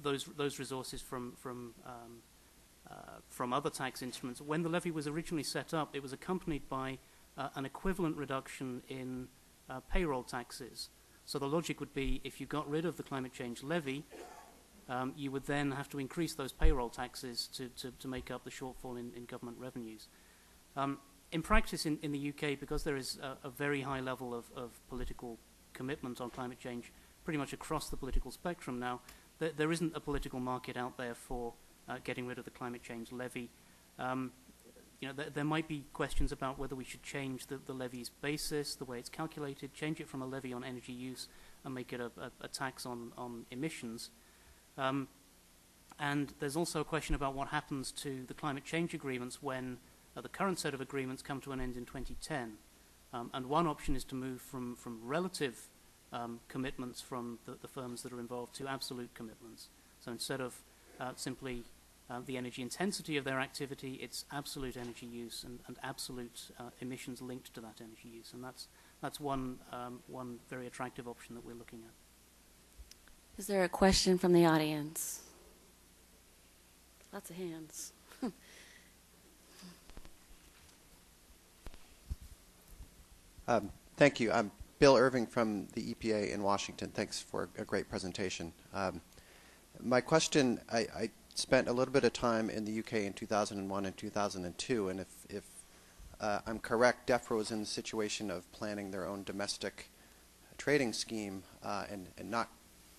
those resources from other tax instruments. When the levy was originally set up, it was accompanied by an equivalent reduction in payroll taxes. So the logic would be, if you got rid of the climate change levy, you would then have to increase those payroll taxes to make up the shortfall in government revenues. In practice in the UK, because there is a very high level of political commitment on climate change pretty much across the political spectrum now, there isn't a political market out there for getting rid of the climate change levy. There might be questions about whether we should change the levy's basis, the way it's calculated, change it from a levy on energy use and make it a tax on emissions. And there's also a question about what happens to the climate change agreements when the current set of agreements come to an end in 2010. And one option is to move from relative commitments from the firms that are involved to absolute commitments. So instead of simply the energy intensity of their activity, it's absolute energy use and absolute emissions linked to that energy use. And that's one very attractive option that we're looking at. Is there a question from the audience? Lots of hands. Thank you. I'm Bill Irving from the EPA in Washington. Thanks for a great presentation. My question, I spent a little bit of time in the UK in 2001 and 2002, and if I'm correct, Defra was in the situation of planning their own domestic trading scheme and not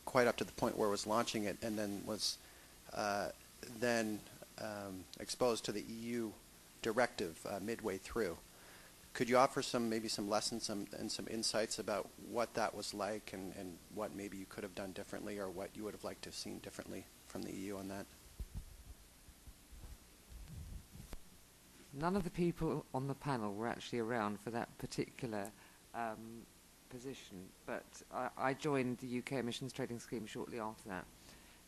quite up to the point where it was launching it, and then was exposed to the EU directive midway through. Could you offer maybe some lessons and some insights about what that was like and what maybe you could have done differently or what you would have liked to have seen differently from the EU on that? None of the people on the panel were actually around for that particular position, but I joined the UK emissions trading scheme shortly after that.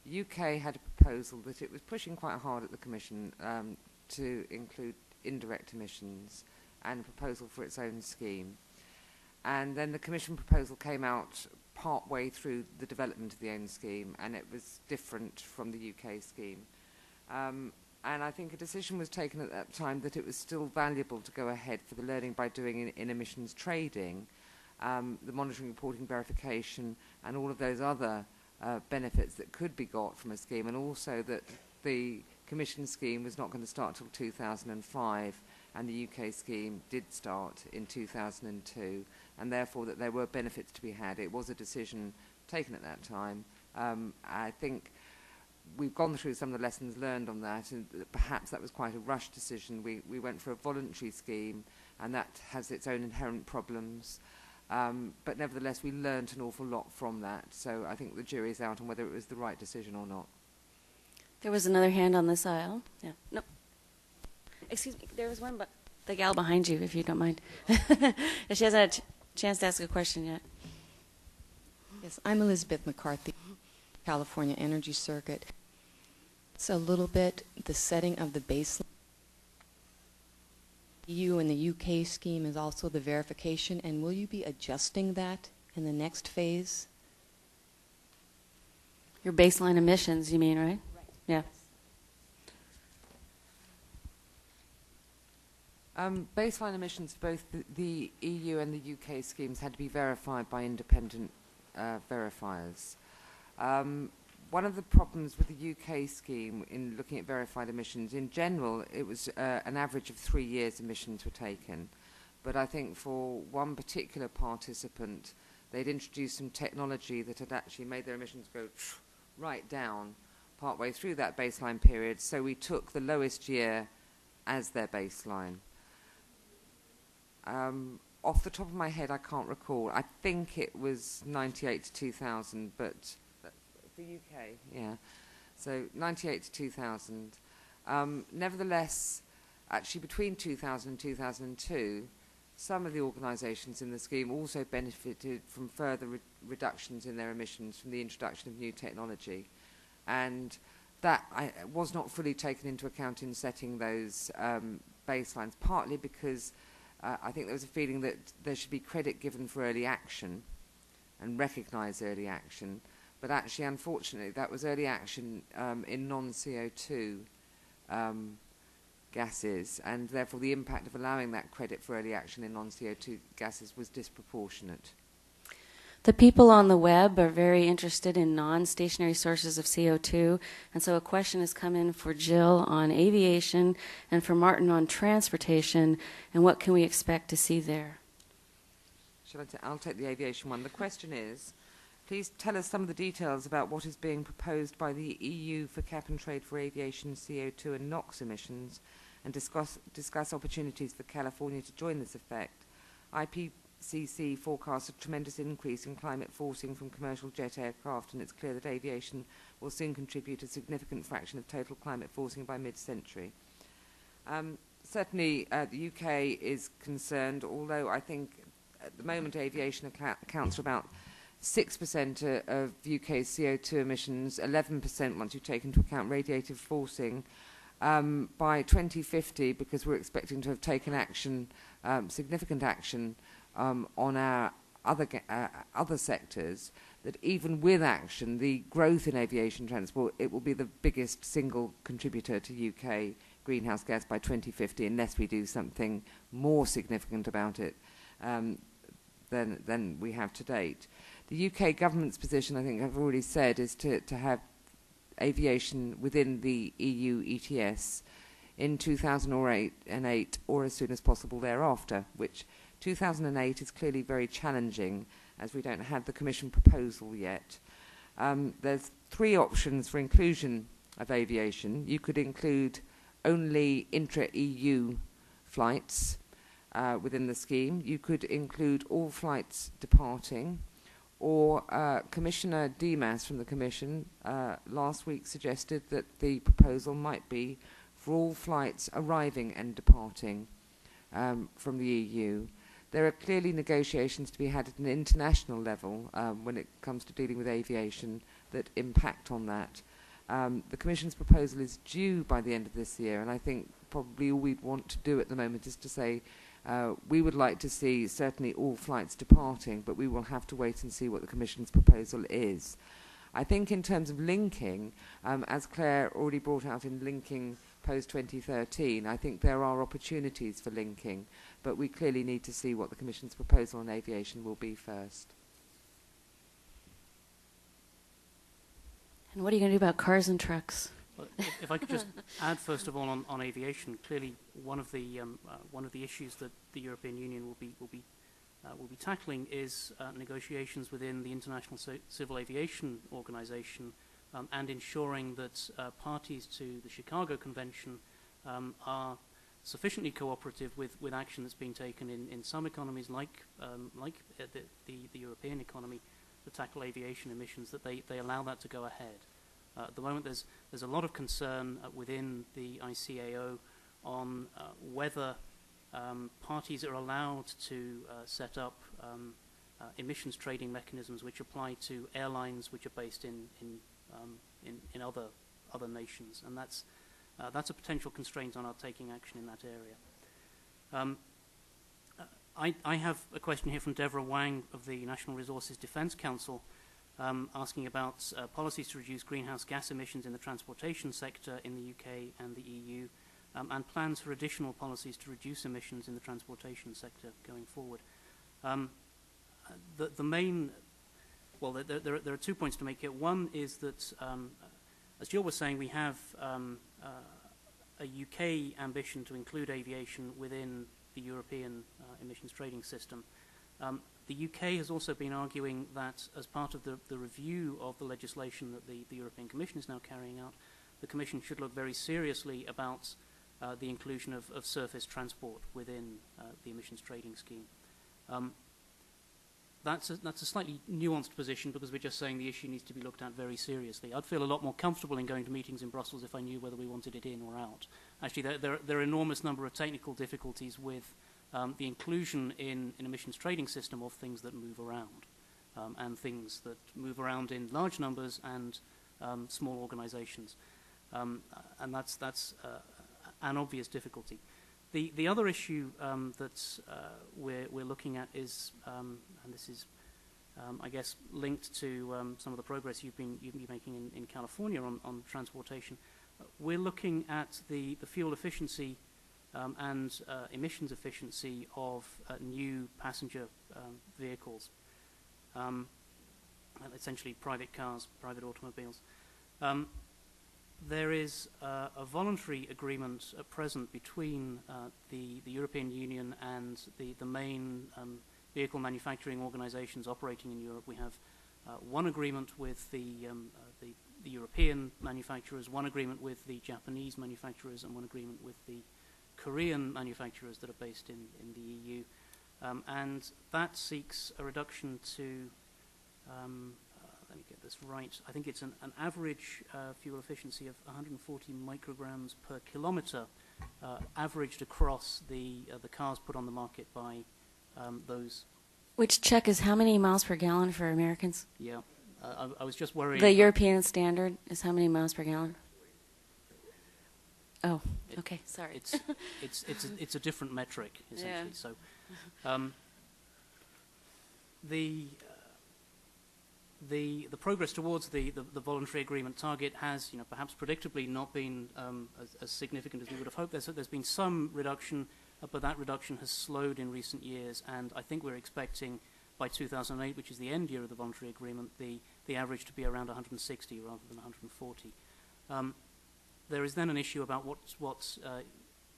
The UK had a proposal that it was pushing quite hard at the Commission to include indirect emissions and a proposal for its own scheme. And then the Commission proposal came out part way through the development of the own scheme, and it was different from the UK scheme. And I think a decision was taken at that time that it was still valuable to go ahead for the learning by doing in emissions trading, the monitoring, reporting, verification, and all of those other benefits that could be got from a scheme, and also that the Commission scheme was not going to start till 2005, and the UK scheme did start in 2002, and therefore that there were benefits to be had. It was a decision taken at that time. I think we've gone through some of the lessons learned on that, and perhaps that was quite a rushed decision. We went for a voluntary scheme, and that has its own inherent problems. But nevertheless, we learnt an awful lot from that. So I think the jury's out on whether it was the right decision or not. There was another hand on this aisle. Yeah. No. Excuse me. There was one, but the gal behind you, if you don't mind. She hasn't had a chance to ask a question yet. Yes, I'm Elizabeth McCarthy, California Energy Circuit. So a little bit the setting of the baseline. EU and the UK scheme is also the verification, and will you be adjusting that in the next phase? Your baseline emissions, you mean, right? Right. Yeah. Baseline emissions for both the EU and the UK schemes had to be verified by independent verifiers. One of the problems with the UK scheme in looking at verified emissions, in general, it was an average of 3 years emissions were taken. But I think for one particular participant, they'd introduced some technology that had actually made their emissions go right down partway through that baseline period. So we took the lowest year as their baseline. Off the top of my head, I can't recall. I think it was 98 to 2000, but the UK, yeah. So 98 to 2000. Nevertheless, actually between 2000 and 2002, some of the organisations in the scheme also benefited from further reductions in their emissions from the introduction of new technology. And that was not fully taken into account in setting those baselines, partly because I think there was a feeling that there should be credit given for early action and recognise early action. But actually, unfortunately, that was early action in non-CO2 gases, and therefore the impact of allowing that credit for early action in non-CO2 gases was disproportionate. The people on the web are very interested in non-stationary sources of CO2, and so a question has come in for Jill on aviation and for Martin on transportation, and what can we expect to see there? I'll take the aviation one. The question is, please tell us some of the details about what is being proposed by the EU for cap and trade for aviation CO2 and NOx emissions, and discuss opportunities for California to join this effect. IPCC forecasts a tremendous increase in climate forcing from commercial jet aircraft, and it's clear that aviation will soon contribute a significant fraction of total climate forcing by mid-century. Certainly, the UK is concerned, although I think at the moment aviation accounts for about 6% of UK's CO2 emissions, 11% once you take into account radiative forcing. By 2050, because we're expecting to have taken action, significant action on our other sectors, that even with action, the growth in aviation transport, it will be the biggest single contributor to UK greenhouse gas by 2050, unless we do something more significant about it than we have to date. The UK government's position, I think I've already said, is to have aviation within the EU ETS in 2008 or as soon as possible thereafter, which 2008 is clearly very challenging as we don't have the Commission proposal yet. There's 3 options for inclusion of aviation. You could include only intra-EU flights within the scheme. You could include all flights departing, or Commissioner Dimas from the Commission last week suggested that the proposal might be for all flights arriving and departing from the EU. There are clearly negotiations to be had at an international level when it comes to dealing with aviation that impact on that. The Commission's proposal is due by the end of this year, and I think probably all we'd want to do at the moment is to say we would like to see certainly all flights departing, but we will have to wait and see what the Commission's proposal is. I think in terms of linking, as Claire already brought out in linking post-2013, I think there are opportunities for linking, but we clearly need to see what the Commission's proposal on aviation will be first. And what are you going to do about cars and trucks? Well, if I could just add, first of all, on aviation, clearly one of the issues that the European Union will be tackling is negotiations within the International Civil Aviation Organization and ensuring that parties to the Chicago Convention are sufficiently cooperative with action that's being taken in some economies, like the European economy, to tackle aviation emissions, that they allow that to go ahead. At the moment, there's a lot of concern within the ICAO on whether parties are allowed to set up emissions trading mechanisms which apply to airlines which are based in other nations, and that's a potential constraint on our taking action in that area. I have a question here from Defra Wang of the National Resources Defence Council, asking about policies to reduce greenhouse gas emissions in the transportation sector in the UK and the EU, and plans for additional policies to reduce emissions in the transportation sector going forward. The main, well, there are 2 points to make here. One is that, as Jill was saying, we have a UK ambition to include aviation within the European emissions trading system. The UK has also been arguing that as part of the review of the legislation that the European Commission is now carrying out, the Commission should look very seriously about the inclusion of surface transport within the emissions trading scheme. That's a slightly nuanced position, because we're just saying the issue needs to be looked at very seriously. I'd feel a lot more comfortable in going to meetings in Brussels if I knew whether we wanted it in or out. Actually, there are an enormous number of technical difficulties with the inclusion in an emissions trading system of things that move around, and things that move around in large numbers and small organizations. And that's an obvious difficulty. The other issue that we're looking at is, and this is, I guess, linked to some of the progress you've been making in California on transportation. We're looking at the fuel efficiency and emissions efficiency of new passenger vehicles, essentially private cars, private automobiles. There is a voluntary agreement at present between the European Union and the main vehicle manufacturing organizations operating in Europe. We have one agreement with the European manufacturers, one agreement with the Japanese manufacturers, and one agreement with the Korean manufacturers that are based in the EU. And that seeks a reduction to, let me get this right, I think it's an average fuel efficiency of 140 micrograms per kilometer, averaged across the cars put on the market by those. Which check is how many miles per gallon for Americans? Yeah, I was just worried. The European standard is how many miles per gallon? Oh, okay, sorry. It's a different metric, essentially. Yeah. So the progress towards the voluntary agreement target has, perhaps predictably not been as significant as we would have hoped. There's been some reduction, but that reduction has slowed in recent years, and I think we're expecting by 2008, which is the end year of the voluntary agreement, the average to be around 160 rather than 140. There is then an issue about what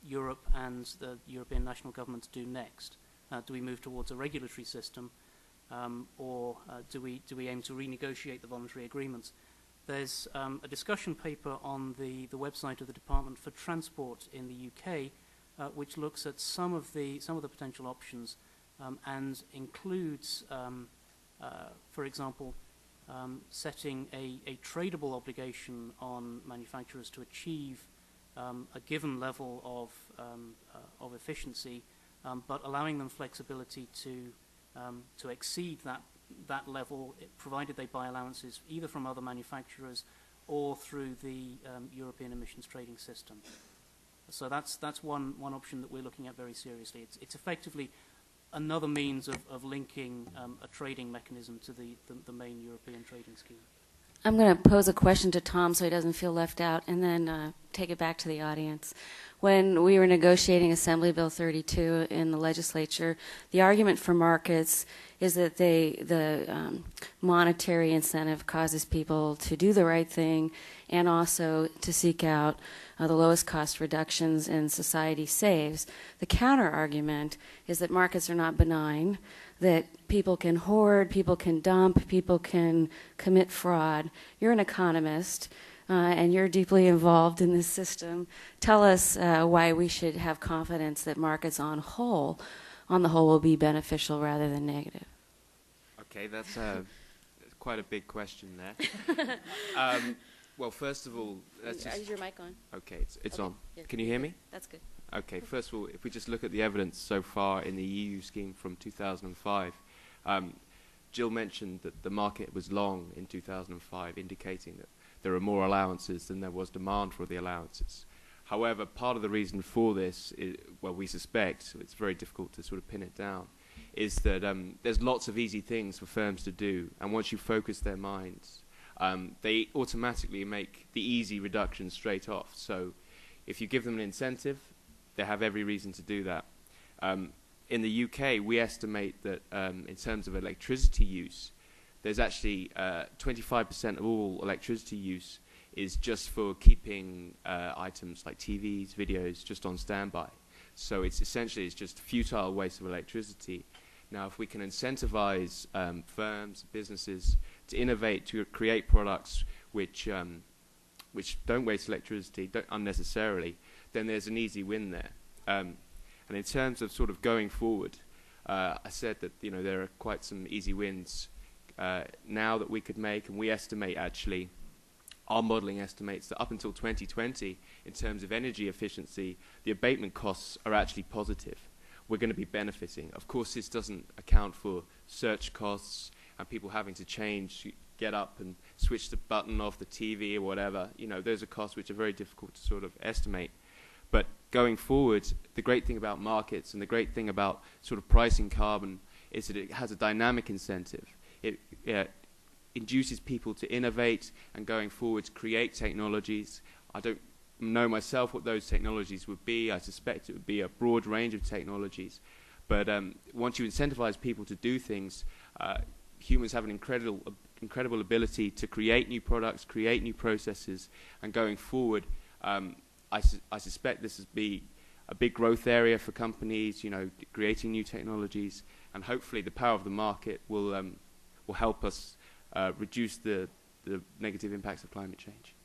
Europe and the European national governments do next. Do we move towards a regulatory system, or do we aim to renegotiate the voluntary agreements? There's a discussion paper on the website of the Department for Transport in the UK, which looks at some of the potential options, and includes, for example, setting a tradable obligation on manufacturers to achieve a given level of efficiency, but allowing them flexibility to exceed that level, provided they buy allowances either from other manufacturers or through the European emissions trading system. So that's one option that we're looking at very seriously. It's effectively another means of linking a trading mechanism to the main European trading scheme. I'm going to pose a question to Tom so he doesn't feel left out, and then take it back to the audience. When we were negotiating Assembly Bill 32 in the legislature, the argument for markets is that the monetary incentive causes people to do the right thing and also to seek out the lowest cost reductions and society saves. The counter argument is that markets are not benign, that people can hoard, people can dump, people can commit fraud. You're an economist, and you're deeply involved in this system. Tell us why we should have confidence that markets on the whole, will be beneficial rather than negative. Okay, that's quite a big question there. Well, first of all, Is your mic on? Okay, it's on. Yeah, Can you hear me? That's good. Okay, first of all, if we just look at the evidence so far in the EU scheme from 2005, Jill mentioned that the market was long in 2005, indicating that there are more allowances than there was demand for the allowances. However, part of the reason for this, well, we suspect, it's very difficult to sort of pin it down, is that there's lots of easy things for firms to do, and once you focus their minds, they automatically make the easy reduction straight off. So if you give them an incentive, they have every reason to do that. In the UK, we estimate that in terms of electricity use, there's actually 25% of all electricity use is just for keeping items like TVs, videos, just on standby. So it's essentially just futile waste of electricity. Now, if we can incentivize firms, businesses to innovate, to create products which don't waste electricity unnecessarily, then there's an easy win there. And in terms of sort of going forward, I said that there are quite some easy wins now that we could make, and we estimate actually, our modelling estimates that up until 2020, in terms of energy efficiency, the abatement costs are actually positive. We're going to be benefiting. Of course, this doesn't account for search costs and people having to change, get up and switch the button off the TV or whatever. Those are costs which are very difficult to sort of estimate. But going forward, the great thing about markets and the great thing about sort of pricing carbon is that it has a dynamic incentive. It induces people to innovate and going forward to create technologies. I don't know myself what those technologies would be. I suspect it would be a broad range of technologies. But once you incentivize people to do things, humans have an incredible ability to create new products, create new processes, and going forward, I suspect this will be a big growth area for companies, creating new technologies, and hopefully the power of the market will help us reduce the negative impacts of climate change.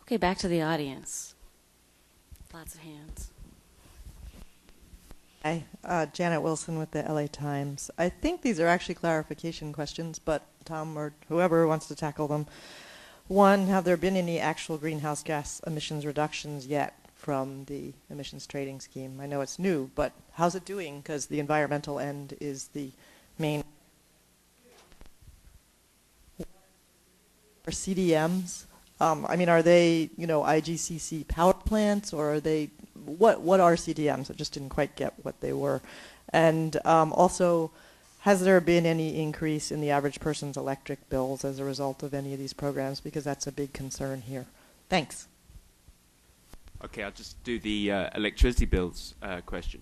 Okay, back to the audience. Lots of hands. Hi, Janet Wilson with the LA Times. I think these are actually clarification questions, but Tom or whoever wants to tackle them. One, have there been any actual greenhouse gas emissions reductions yet from the emissions trading scheme? I know it's new, but how's it doing? Because the environmental end is the main. Or CDMs? Are they, IGCC power plants, or are they, what are CDMs? I just didn't quite get what they were. And also, has there been any increase in the average person's electric bills as a result of any of these programs? Because that's a big concern here. Thanks. Okay, I'll just do the electricity bills question.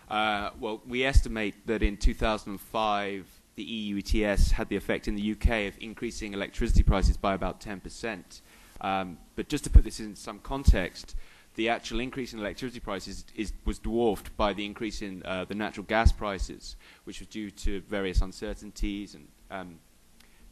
Well, we estimate that in 2005, the EU ETS had the effect in the UK of increasing electricity prices by about 10%. But just to put this in some context, the actual increase in electricity prices was dwarfed by the increase in the natural gas prices, which was due to various uncertainties and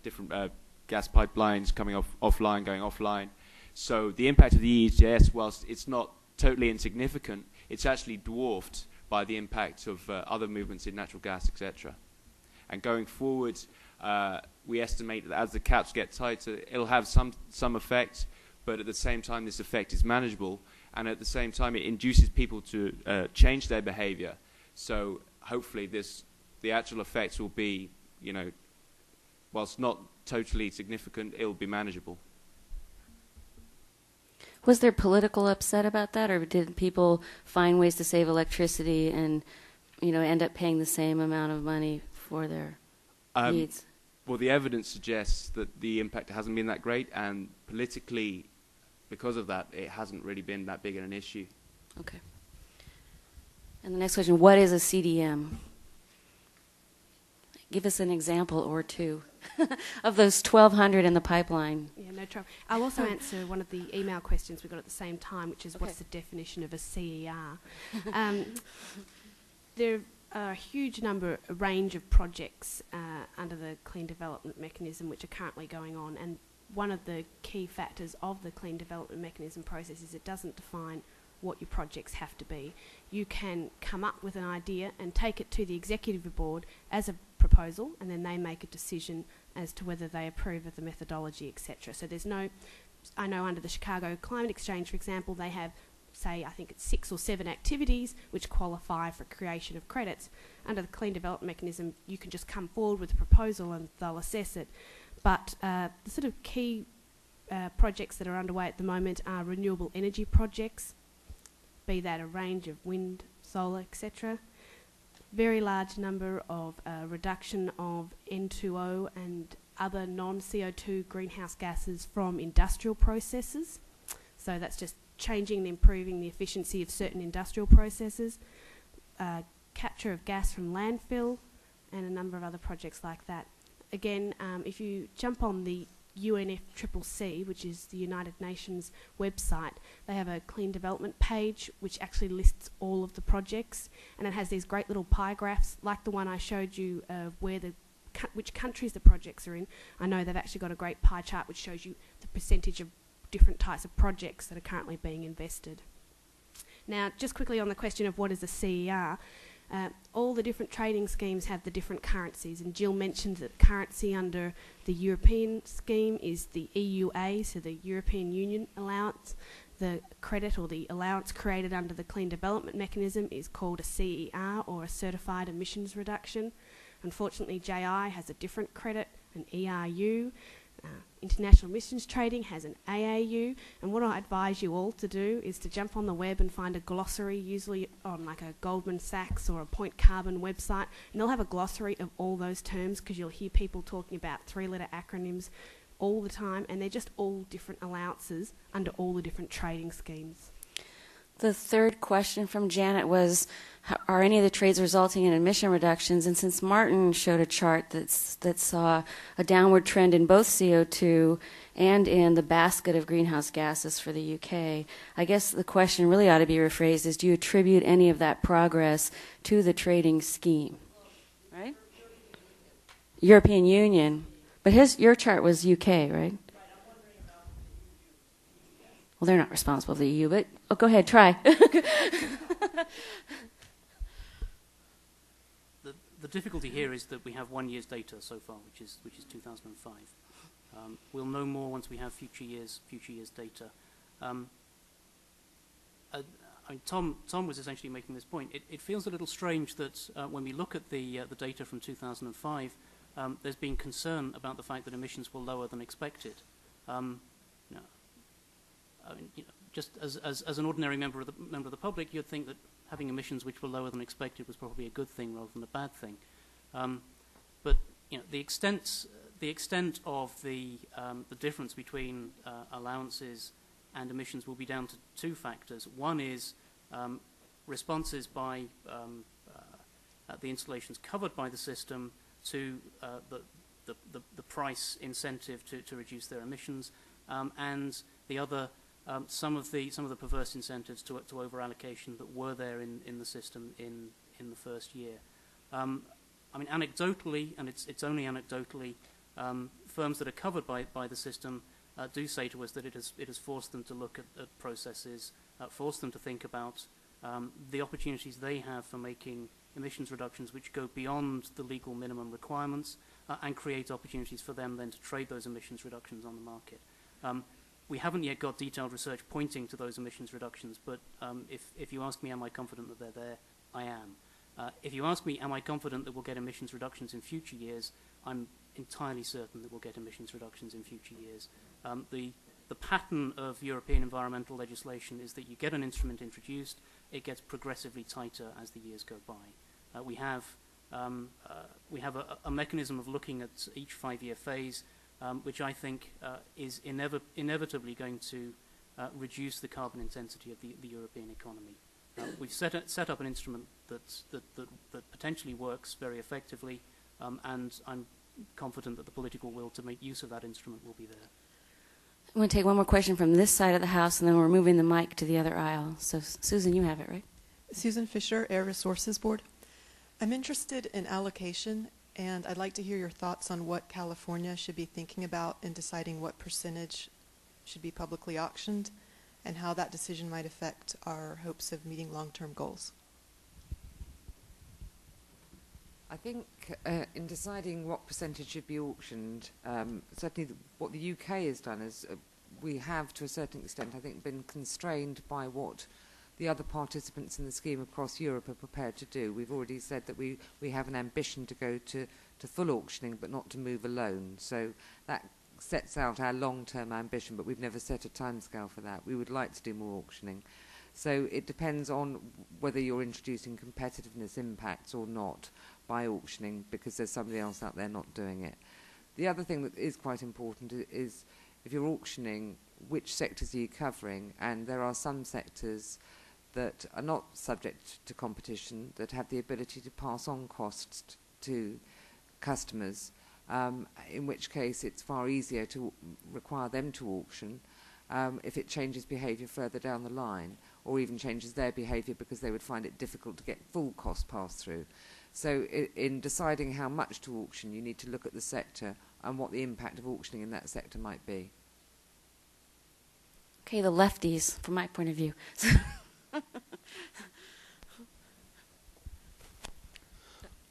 different gas pipelines coming offline, going offline. So the impact of the ETS, whilst it's not totally insignificant, it's actually dwarfed by the impact of other movements in natural gas, etc. And going forward, we estimate that as the caps get tighter, it'll have some effect, but at the same time, this effect is manageable, and at the same time, it induces people to change their behavior. So hopefully, the actual effects will be, whilst not totally significant, it'll be manageable. Was there political upset about that, or did people find ways to save electricity and, end up paying the same amount of money for their needs? Well, the evidence suggests that the impact hasn't been that great, and politically, because of that, it hasn't really been that big an issue. Okay. And the next question, what is a CDM? Give us an example or two of those 1,200 in the pipeline. Yeah, no trouble. I'll also answer one of the email questions we got at the same time, which is what's the definition of a CER? There are a huge range of projects under the Clean Development Mechanism which are currently going on, and one of the key factors of the Clean Development Mechanism process is it doesn't define what your projects have to be. You can come up with an idea and take it to the executive board as a proposal, and then they make a decision as to whether they approve of the methodology, etc. So there's no, I know under the Chicago Climate Exchange, for example, they have, say, I think it's 6 or 7 activities which qualify for creation of credits. Under the Clean Development Mechanism, you can just come forward with a proposal and they'll assess it. But the sort of key projects that are underway at the moment are renewable energy projects, be that a range of wind, solar, etc. Very large number of reduction of N2O and other non-CO2 greenhouse gases from industrial processes. So that's just changing and improving the efficiency of certain industrial processes. Capture of gas from landfill, and a number of other projects like that. Again, if you jump on the UNFCCC, which is the United Nations website, they have a clean development page which actually lists all of the projects, and it has these great little pie graphs like the one I showed you of where which countries the projects are in. I know they've actually got a great pie chart which shows you the percentage of different types of projects that are currently being invested. Now, just quickly on the question of what is a CER, all the different trading schemes have the different currencies, and Jill mentioned that currency under the European scheme is the EUA, so the European Union allowance. The credit or the allowance created under the Clean Development Mechanism is called a CER, or a Certified Emissions Reduction. Unfortunately, JI has a different credit, an ERU. International Emissions Trading has an AAU, and what I advise you all to do is to jump on the web and find a glossary, usually on like a Goldman Sachs or a Point Carbon website, and they'll have a glossary of all those terms, because you'll hear people talking about 3-letter acronyms all the time, and they're just all different allowances under all the different trading schemes. The third question from Janet was, are any of the trades resulting in emission reductions? And since Martin showed a chart that saw a downward trend in both CO2 and in the basket of greenhouse gases for the UK, I guess the question really ought to be rephrased as, do you attribute any of that progress to the trading scheme? Right? European Union. But your chart was UK, right? Well, they're not responsible for the EU, but go ahead, try. The difficulty here is that we have 1 year's data so far, which is 2005. We'll know more once we have future years data. Tom was essentially making this point. It feels a little strange that when we look at the data from 2005, there's been concern about the fact that emissions were lower than expected. Just as an ordinary member of the public, you'd think that having emissions which were lower than expected was probably a good thing rather than a bad thing. But the extent of the difference between allowances and emissions will be down to 2 factors. One is responses by the installations covered by the system to the price incentive to reduce their emissions, and the other, some of the perverse incentives to over-allocation that were there in the system in the first year. Anecdotally, and it's only anecdotally, firms that are covered by the system do say to us that it has forced them to look at processes, forced them to think about the opportunities they have for making emissions reductions which go beyond the legal minimum requirements, and create opportunities for them then to trade those emissions reductions on the market. We haven't yet got detailed research pointing to those emissions reductions, but if you ask me, am I confident that they're there, I am. If you ask me, am I confident that we'll get emissions reductions in future years, I'm entirely certain that we'll get emissions reductions in future years. The pattern of European environmental legislation is that you get an instrument introduced, it gets progressively tighter as the years go by. We have a mechanism of looking at each 5-year phase, which I think is inevitably going to reduce the carbon intensity of the European economy. We've set up an instrument that potentially works very effectively, and I'm confident that the political will to make use of that instrument will be there. I'm going to take one more question from this side of the House, and then we're moving the mic to the other aisle. So, Susan, you have it, right? Susan Fisher, Air Resources Board. I'm interested in allocation, and I'd like to hear your thoughts on what California should be thinking about in deciding what percentage should be publicly auctioned, and how that decision might affect our hopes of meeting long-term goals. I think in deciding what percentage should be auctioned, certainly what the UK has done is we have, to a certain extent, I think, been constrained by what the other participants in the scheme across Europe are prepared to do. We've already said that we have an ambition to go to full auctioning, but not to move alone. So that sets out our long-term ambition, but we've never set a timescale for that. We would like to do more auctioning. So it depends on whether you're introducing competitiveness impacts or not by auctioning, because there's somebody else out there not doing it. The other thing that is quite important is if you're auctioning, which sectors are you covering? And there are some sectors that are not subject to competition, that have the ability to pass on costs to customers, in which case it's far easier to require them to auction if it changes behaviour further down the line, or even changes their behaviour because they would find it difficult to get full cost passed through. So in deciding how much to auction, you need to look at the sector and what the impact of auctioning in that sector might be. Okay, the lefties, from my point of view.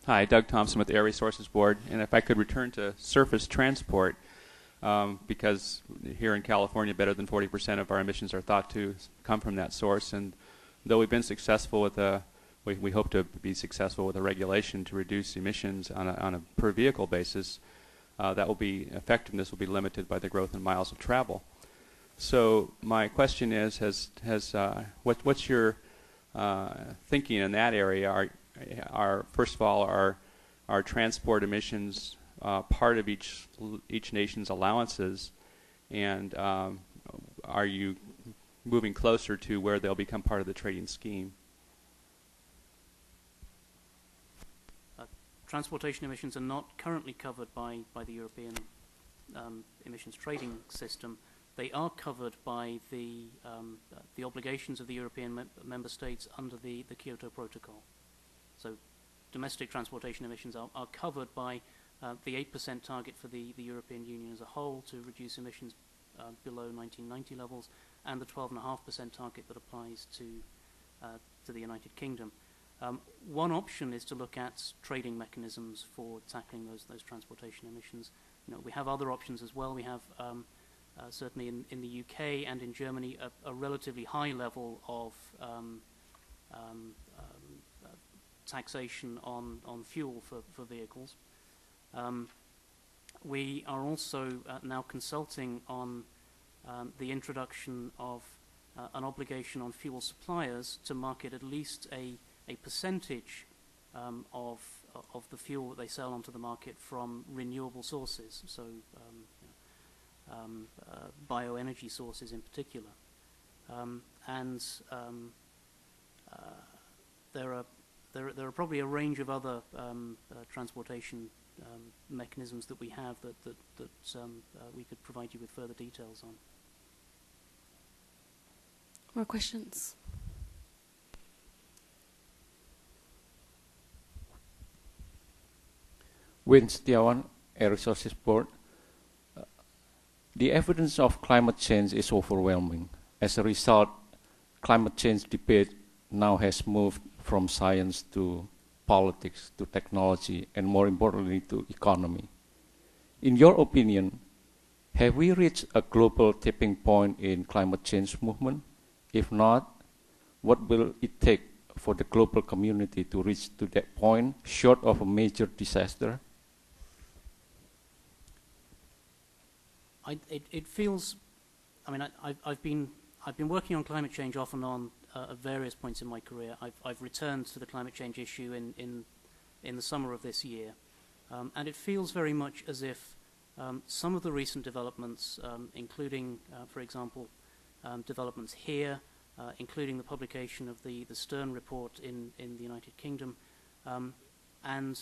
Hi, Doug Thompson with the Air Resources Board. And if I could return to surface transport, because here in California, better than 40% of our emissions are thought to come from that source. And though we've been successful with we hope to be successful with a regulation to reduce emissions on a per vehicle basis, that will be effectiveness will be limited by the growth in miles of travel. So my question is, what's your thinking in that area? First of all, are transport emissions part of each nation's allowances, and are you moving closer to where they'll become part of the trading scheme? Transportation emissions are not currently covered by the European emissions trading system. They are covered by the obligations of the European member states under the Kyoto Protocol. So domestic transportation emissions are covered by the 8% target for the European Union as a whole to reduce emissions below 1990 levels, and the 12.5% target that applies to the United Kingdom. One option is to look at trading mechanisms for tackling those transportation emissions. We have other options as well. We have certainly in the UK and in Germany a relatively high level of taxation on fuel for vehicles. We are also now consulting on the introduction of an obligation on fuel suppliers to market at least a percentage of the fuel that they sell onto the market from renewable sources, so bioenergy sources in particular. There are probably a range of other transportation mechanisms that we have that we could provide you with further details on. More questions? Win Setiawan, Air Resources Board. The evidence of climate change is overwhelming. As a result, climate change debate now has moved from science to politics to technology and, more importantly, to economy. In your opinion, have we reached a global tipping point in climate change movement? If not, what will it take for the global community to reach to that point, short of a major disaster? It feels, I mean, I've been working on climate change off and on at various points in my career. I've returned to the climate change issue in the summer of this year, and it feels very much as if some of the recent developments, including, for example, developments here, including the publication of the Stern report in the United Kingdom. And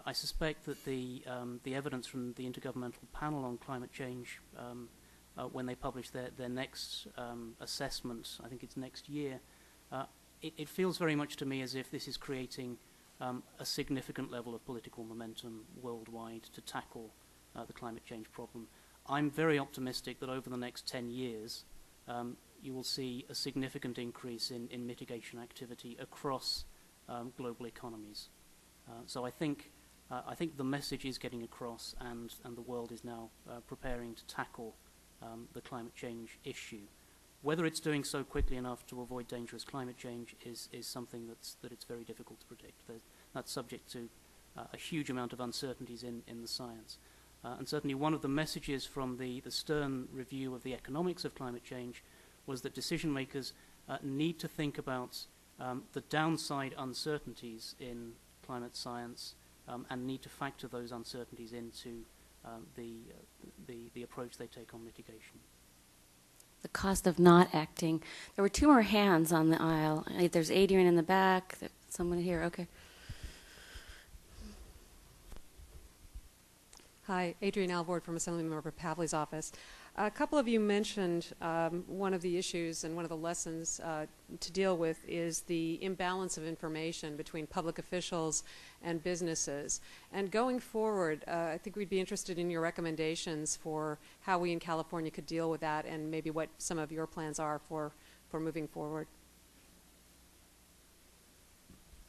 I suspect that the evidence from the Intergovernmental Panel on Climate Change, when they publish their next assessment, I think it's next year, it feels very much to me as if this is creating a significant level of political momentum worldwide to tackle the climate change problem. I'm very optimistic that over the next 10 years, you will see a significant increase in mitigation activity across global economies. So I think the message is getting across, and the world is now preparing to tackle the climate change issue. Whether it's doing so quickly enough to avoid dangerous climate change is something that it's very difficult to predict. That's subject to a huge amount of uncertainties in the science. And certainly one of the messages from the Stern review of the economics of climate change was that decision makers need to think about the downside uncertainties in climate science and need to factor those uncertainties into the approach they take on mitigation. The cost of not acting. There were two more hands on the aisle. There's Adrian in the back. Someone here. Okay. Hi, Adrienne Alvord from Assemblymember Pavley's office. A couple of you mentioned one of the issues and one of the lessons to deal with is the imbalance of information between public officials and businesses. And going forward, I think we'd be interested in your recommendations for how we in California could deal with that and maybe what some of your plans are for moving forward.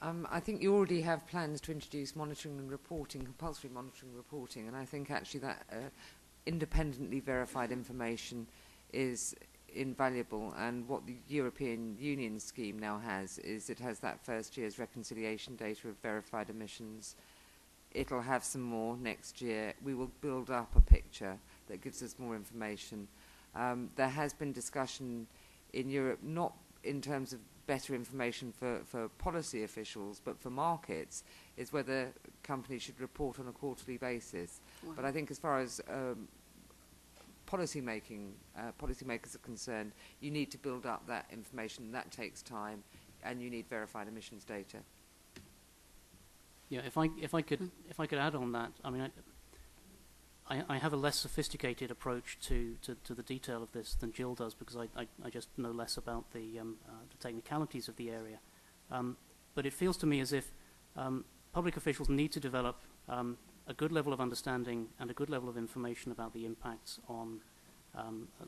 I think you already have plans to introduce monitoring and reporting, compulsory monitoring and reporting, and I think actually that independently verified information is invaluable. And what the European Union scheme now has is it has that first year's reconciliation data of verified emissions. It'll have some more next year. We will build up a picture that gives us more information. There has been discussion in Europe, not in terms of better information for policy officials, but for markets, is whether companies should report on a quarterly basis. Wow. But I think as far as policymakers are concerned, you need to build up that information. That takes time, and you need verified emissions data. Yeah, if I could add on that, I mean, I have a less sophisticated approach to the detail of this than Jill does, because I just know less about the technicalities of the area. But it feels to me as if public officials need to develop a good level of understanding and a good level of information about the impacts on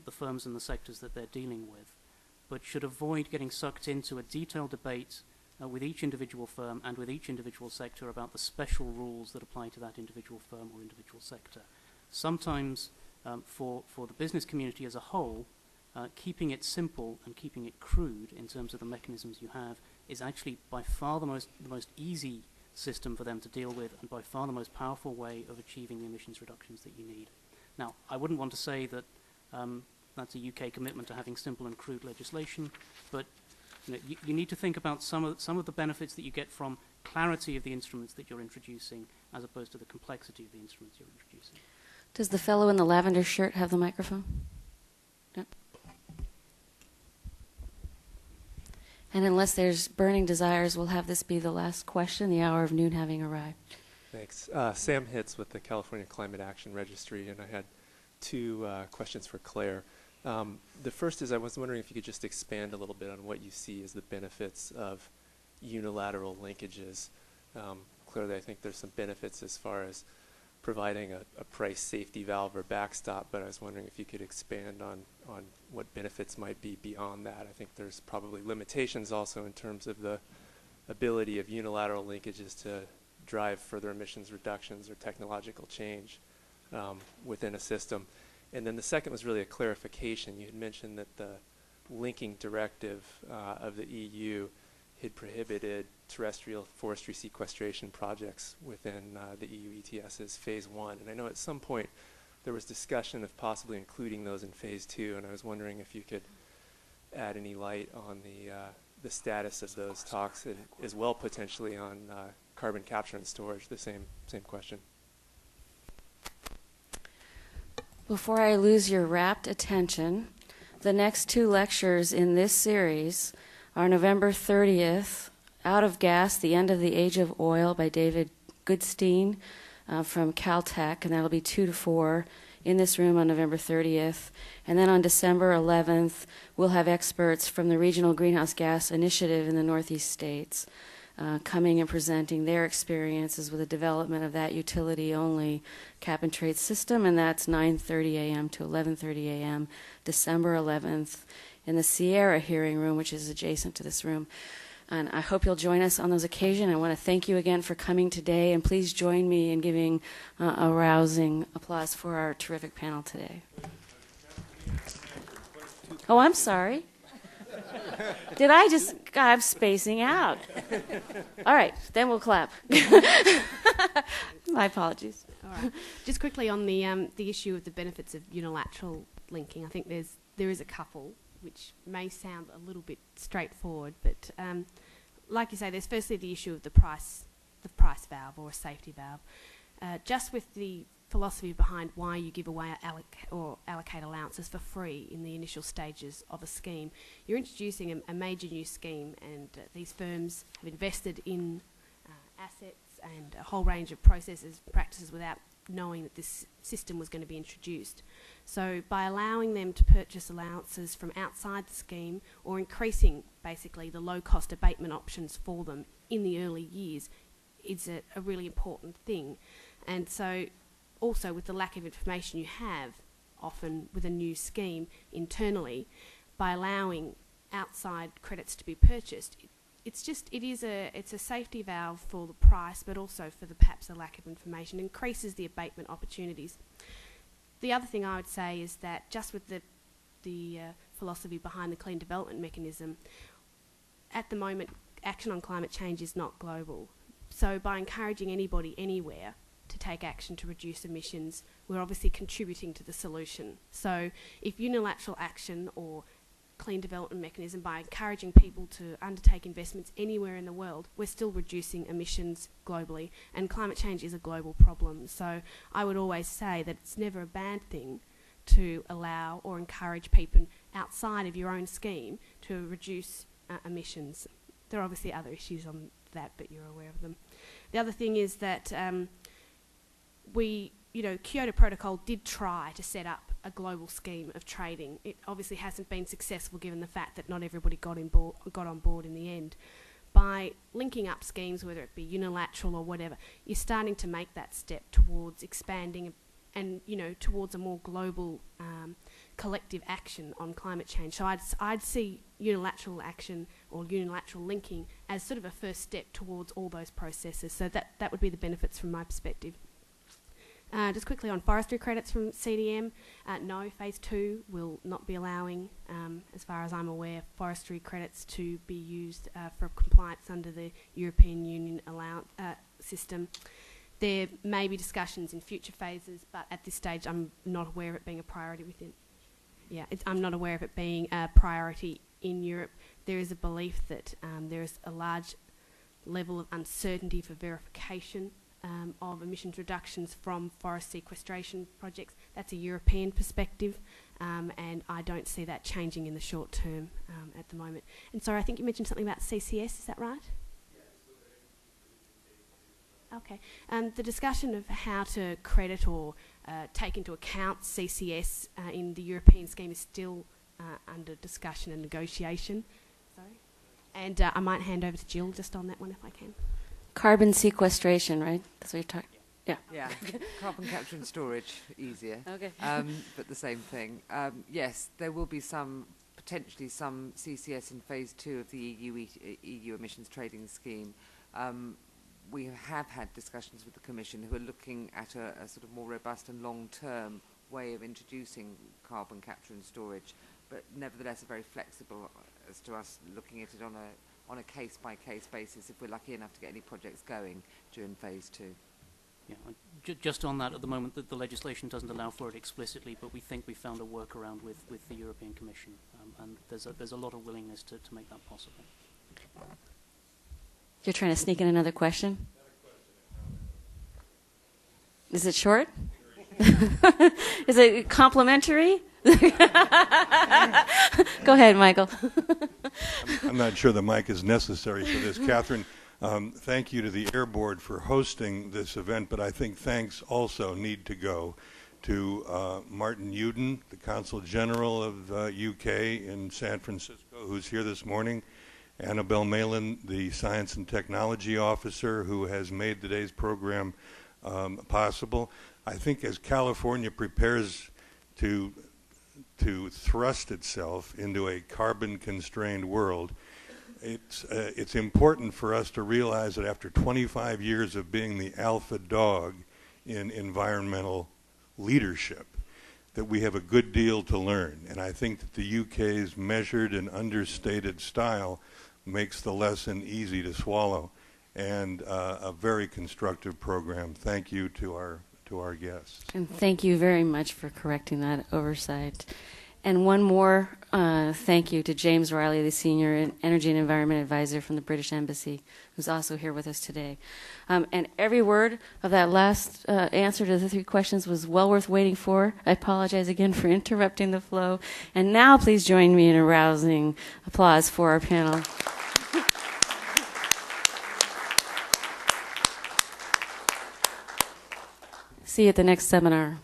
the firms and the sectors that they're dealing with, but should avoid getting sucked into a detailed debate with each individual firm and with each individual sector about the special rules that apply to that individual firm or individual sector. Sometimes for the business community as a whole, keeping it simple and keeping it crude in terms of the mechanisms you have is actually by far the most easy system for them to deal with, and by far the most powerful way of achieving the emissions reductions that you need. Now, I wouldn't want to say that that's a UK commitment to having simple and crude legislation, but you need to think about some of the benefits that you get from clarity of the instruments that you're introducing, as opposed to the complexity of the instruments you're introducing. Does the fellow in the lavender shirt have the microphone? No? And unless there's burning desires, we'll have this be the last question, the hour of noon having arrived. Thanks. Sam Hitz with the California Climate Action Registry, and I had two questions for Claire. The first is I was wondering if you could just expand a little bit on what you see as the benefits of unilateral linkages. Clearly, I think there's some benefits as far as providing a price safety valve or backstop, but I was wondering if you could expand on what benefits might be beyond that. I think there's probably limitations also in terms of the ability of unilateral linkages to drive further emissions reductions or technological change within a system. And then the second was really a clarification. You had mentioned that the linking directive of the EU had prohibited terrestrial forestry sequestration projects within the EU ETS's Phase 1. And I know at some point there was discussion of possibly including those in Phase 2, and I was wondering if you could add any light on the status of those talks, and as well potentially on carbon capture and storage, the same question. Before I lose your rapt attention, The next two lectures in this series are November 30th, Out of Gas, The End of the Age of Oil by David Goodstein from Caltech, and that'll be 2 to 4 in this room on November 30th. And then on December 11th, we'll have experts from the Regional Greenhouse Gas Initiative in the Northeast states coming and presenting their experiences with the development of that utility-only cap-and-trade system, and that's 9:30 a.m. to 11:30 a.m., December 11th, in the Sierra hearing room, which is adjacent to this room. And I hope you'll join us on those occasions. I want to thank you again for coming today, and please join me in giving a rousing applause for our terrific panel today. Oh, I'm sorry. Did I just... I'm spacing out. All right, then we'll clap. My apologies. All right. Just quickly on the issue of the benefits of unilateral linking, I think there is a couple which may sound a little bit straightforward, but like you say, there's firstly the issue of the price valve or a safety valve. Just with the philosophy behind why you give away or allocate allowances for free in the initial stages of a scheme, you're introducing a major new scheme, and these firms have invested in assets and a whole range of processes, practices without knowing that this system was going to be introduced. So by allowing them to purchase allowances from outside the scheme or increasing basically the low-cost abatement options for them in the early years is a really important thing. And so also with the lack of information you have often with a new scheme internally, by allowing outside credits to be purchased, it's a safety valve for the price, but also for perhaps the lack of information, increases the abatement opportunities. The other thing I would say is that just with the philosophy behind the clean development mechanism, at the moment action on climate change is not global. So by encouraging anybody anywhere to take action to reduce emissions, we're obviously contributing to the solution. So if unilateral action or clean development mechanism, by encouraging people to undertake investments anywhere in the world, we're still reducing emissions globally, and climate change is a global problem. So I would always say that it's never a bad thing to allow or encourage people outside of your own scheme to reduce emissions. There are obviously other issues on that, but you're aware of them. The other thing is that Kyoto Protocol did try to set up a global scheme of trading. It obviously hasn't been successful given the fact that not everybody got on board in the end. By linking up schemes, whether it be unilateral or whatever, you're starting to make that step towards expanding and towards a more global collective action on climate change. So I'd see unilateral action or unilateral linking as sort of a first step towards all those processes. So that would be the benefits from my perspective. Just quickly on forestry credits from CDM, no, Phase 2 will not be allowing, as far as I'm aware, forestry credits to be used for compliance under the European Union allowance system. There may be discussions in future phases, but at this stage I'm not aware of it being a priority within. Yeah, I'm not aware of it being a priority in Europe. There is a belief that there is a large level of uncertainty for verification of emissions reductions from forest sequestration projects. That's a European perspective, and I don't see that changing in the short term at the moment. And sorry, I think you mentioned something about CCS, is that right? Okay. The discussion of how to credit or take into account CCS in the European scheme is still under discussion and negotiation. Sorry. And I might hand over to Jill just on that one if I can. Carbon sequestration, right? That's what you're talking. Yeah. Yeah. Carbon capture and storage, easier. Okay. But the same thing. Yes, there will be potentially some CCS in Phase 2 of the EU emissions trading scheme. We have had discussions with the Commission who are looking at a sort of more robust and long-term way of introducing carbon capture and storage, but nevertheless are very flexible as to us looking at it on a case-by-case basis if we're lucky enough to get any projects going during Phase 2. Yeah, just on that, at the moment the legislation doesn't allow for it explicitly, but we think we found a workaround with the European Commission, and there's a lot of willingness to make that possible. You're trying to sneak in another question? Is it short? Is it complimentary? Go ahead, Michael. I'm not sure the mic is necessary for this. Catherine, thank you to the Air Board for hosting this event, but I think thanks also need to go to Martin Uden, the Consul General of UK in San Francisco, who's here this morning, Annabelle Malin, the Science and Technology Officer, who has made today's program possible. I think as California prepares to thrust itself into a carbon-constrained world, it's important for us to realize that after 25 years of being the alpha dog in environmental leadership, that we have a good deal to learn. And I think that the UK's measured and understated style makes the lesson easy to swallow, and a very constructive program. Thank you to our guests. And thank you very much for correcting that oversight. And one more thank you to James Riley, the Senior Energy and Environment Advisor from the British Embassy, who's also here with us today. And every word of that last answer to the 3 questions was well worth waiting for. I apologize again for interrupting the flow. And now please join me in a rousing applause for our panel. See you at the next seminar.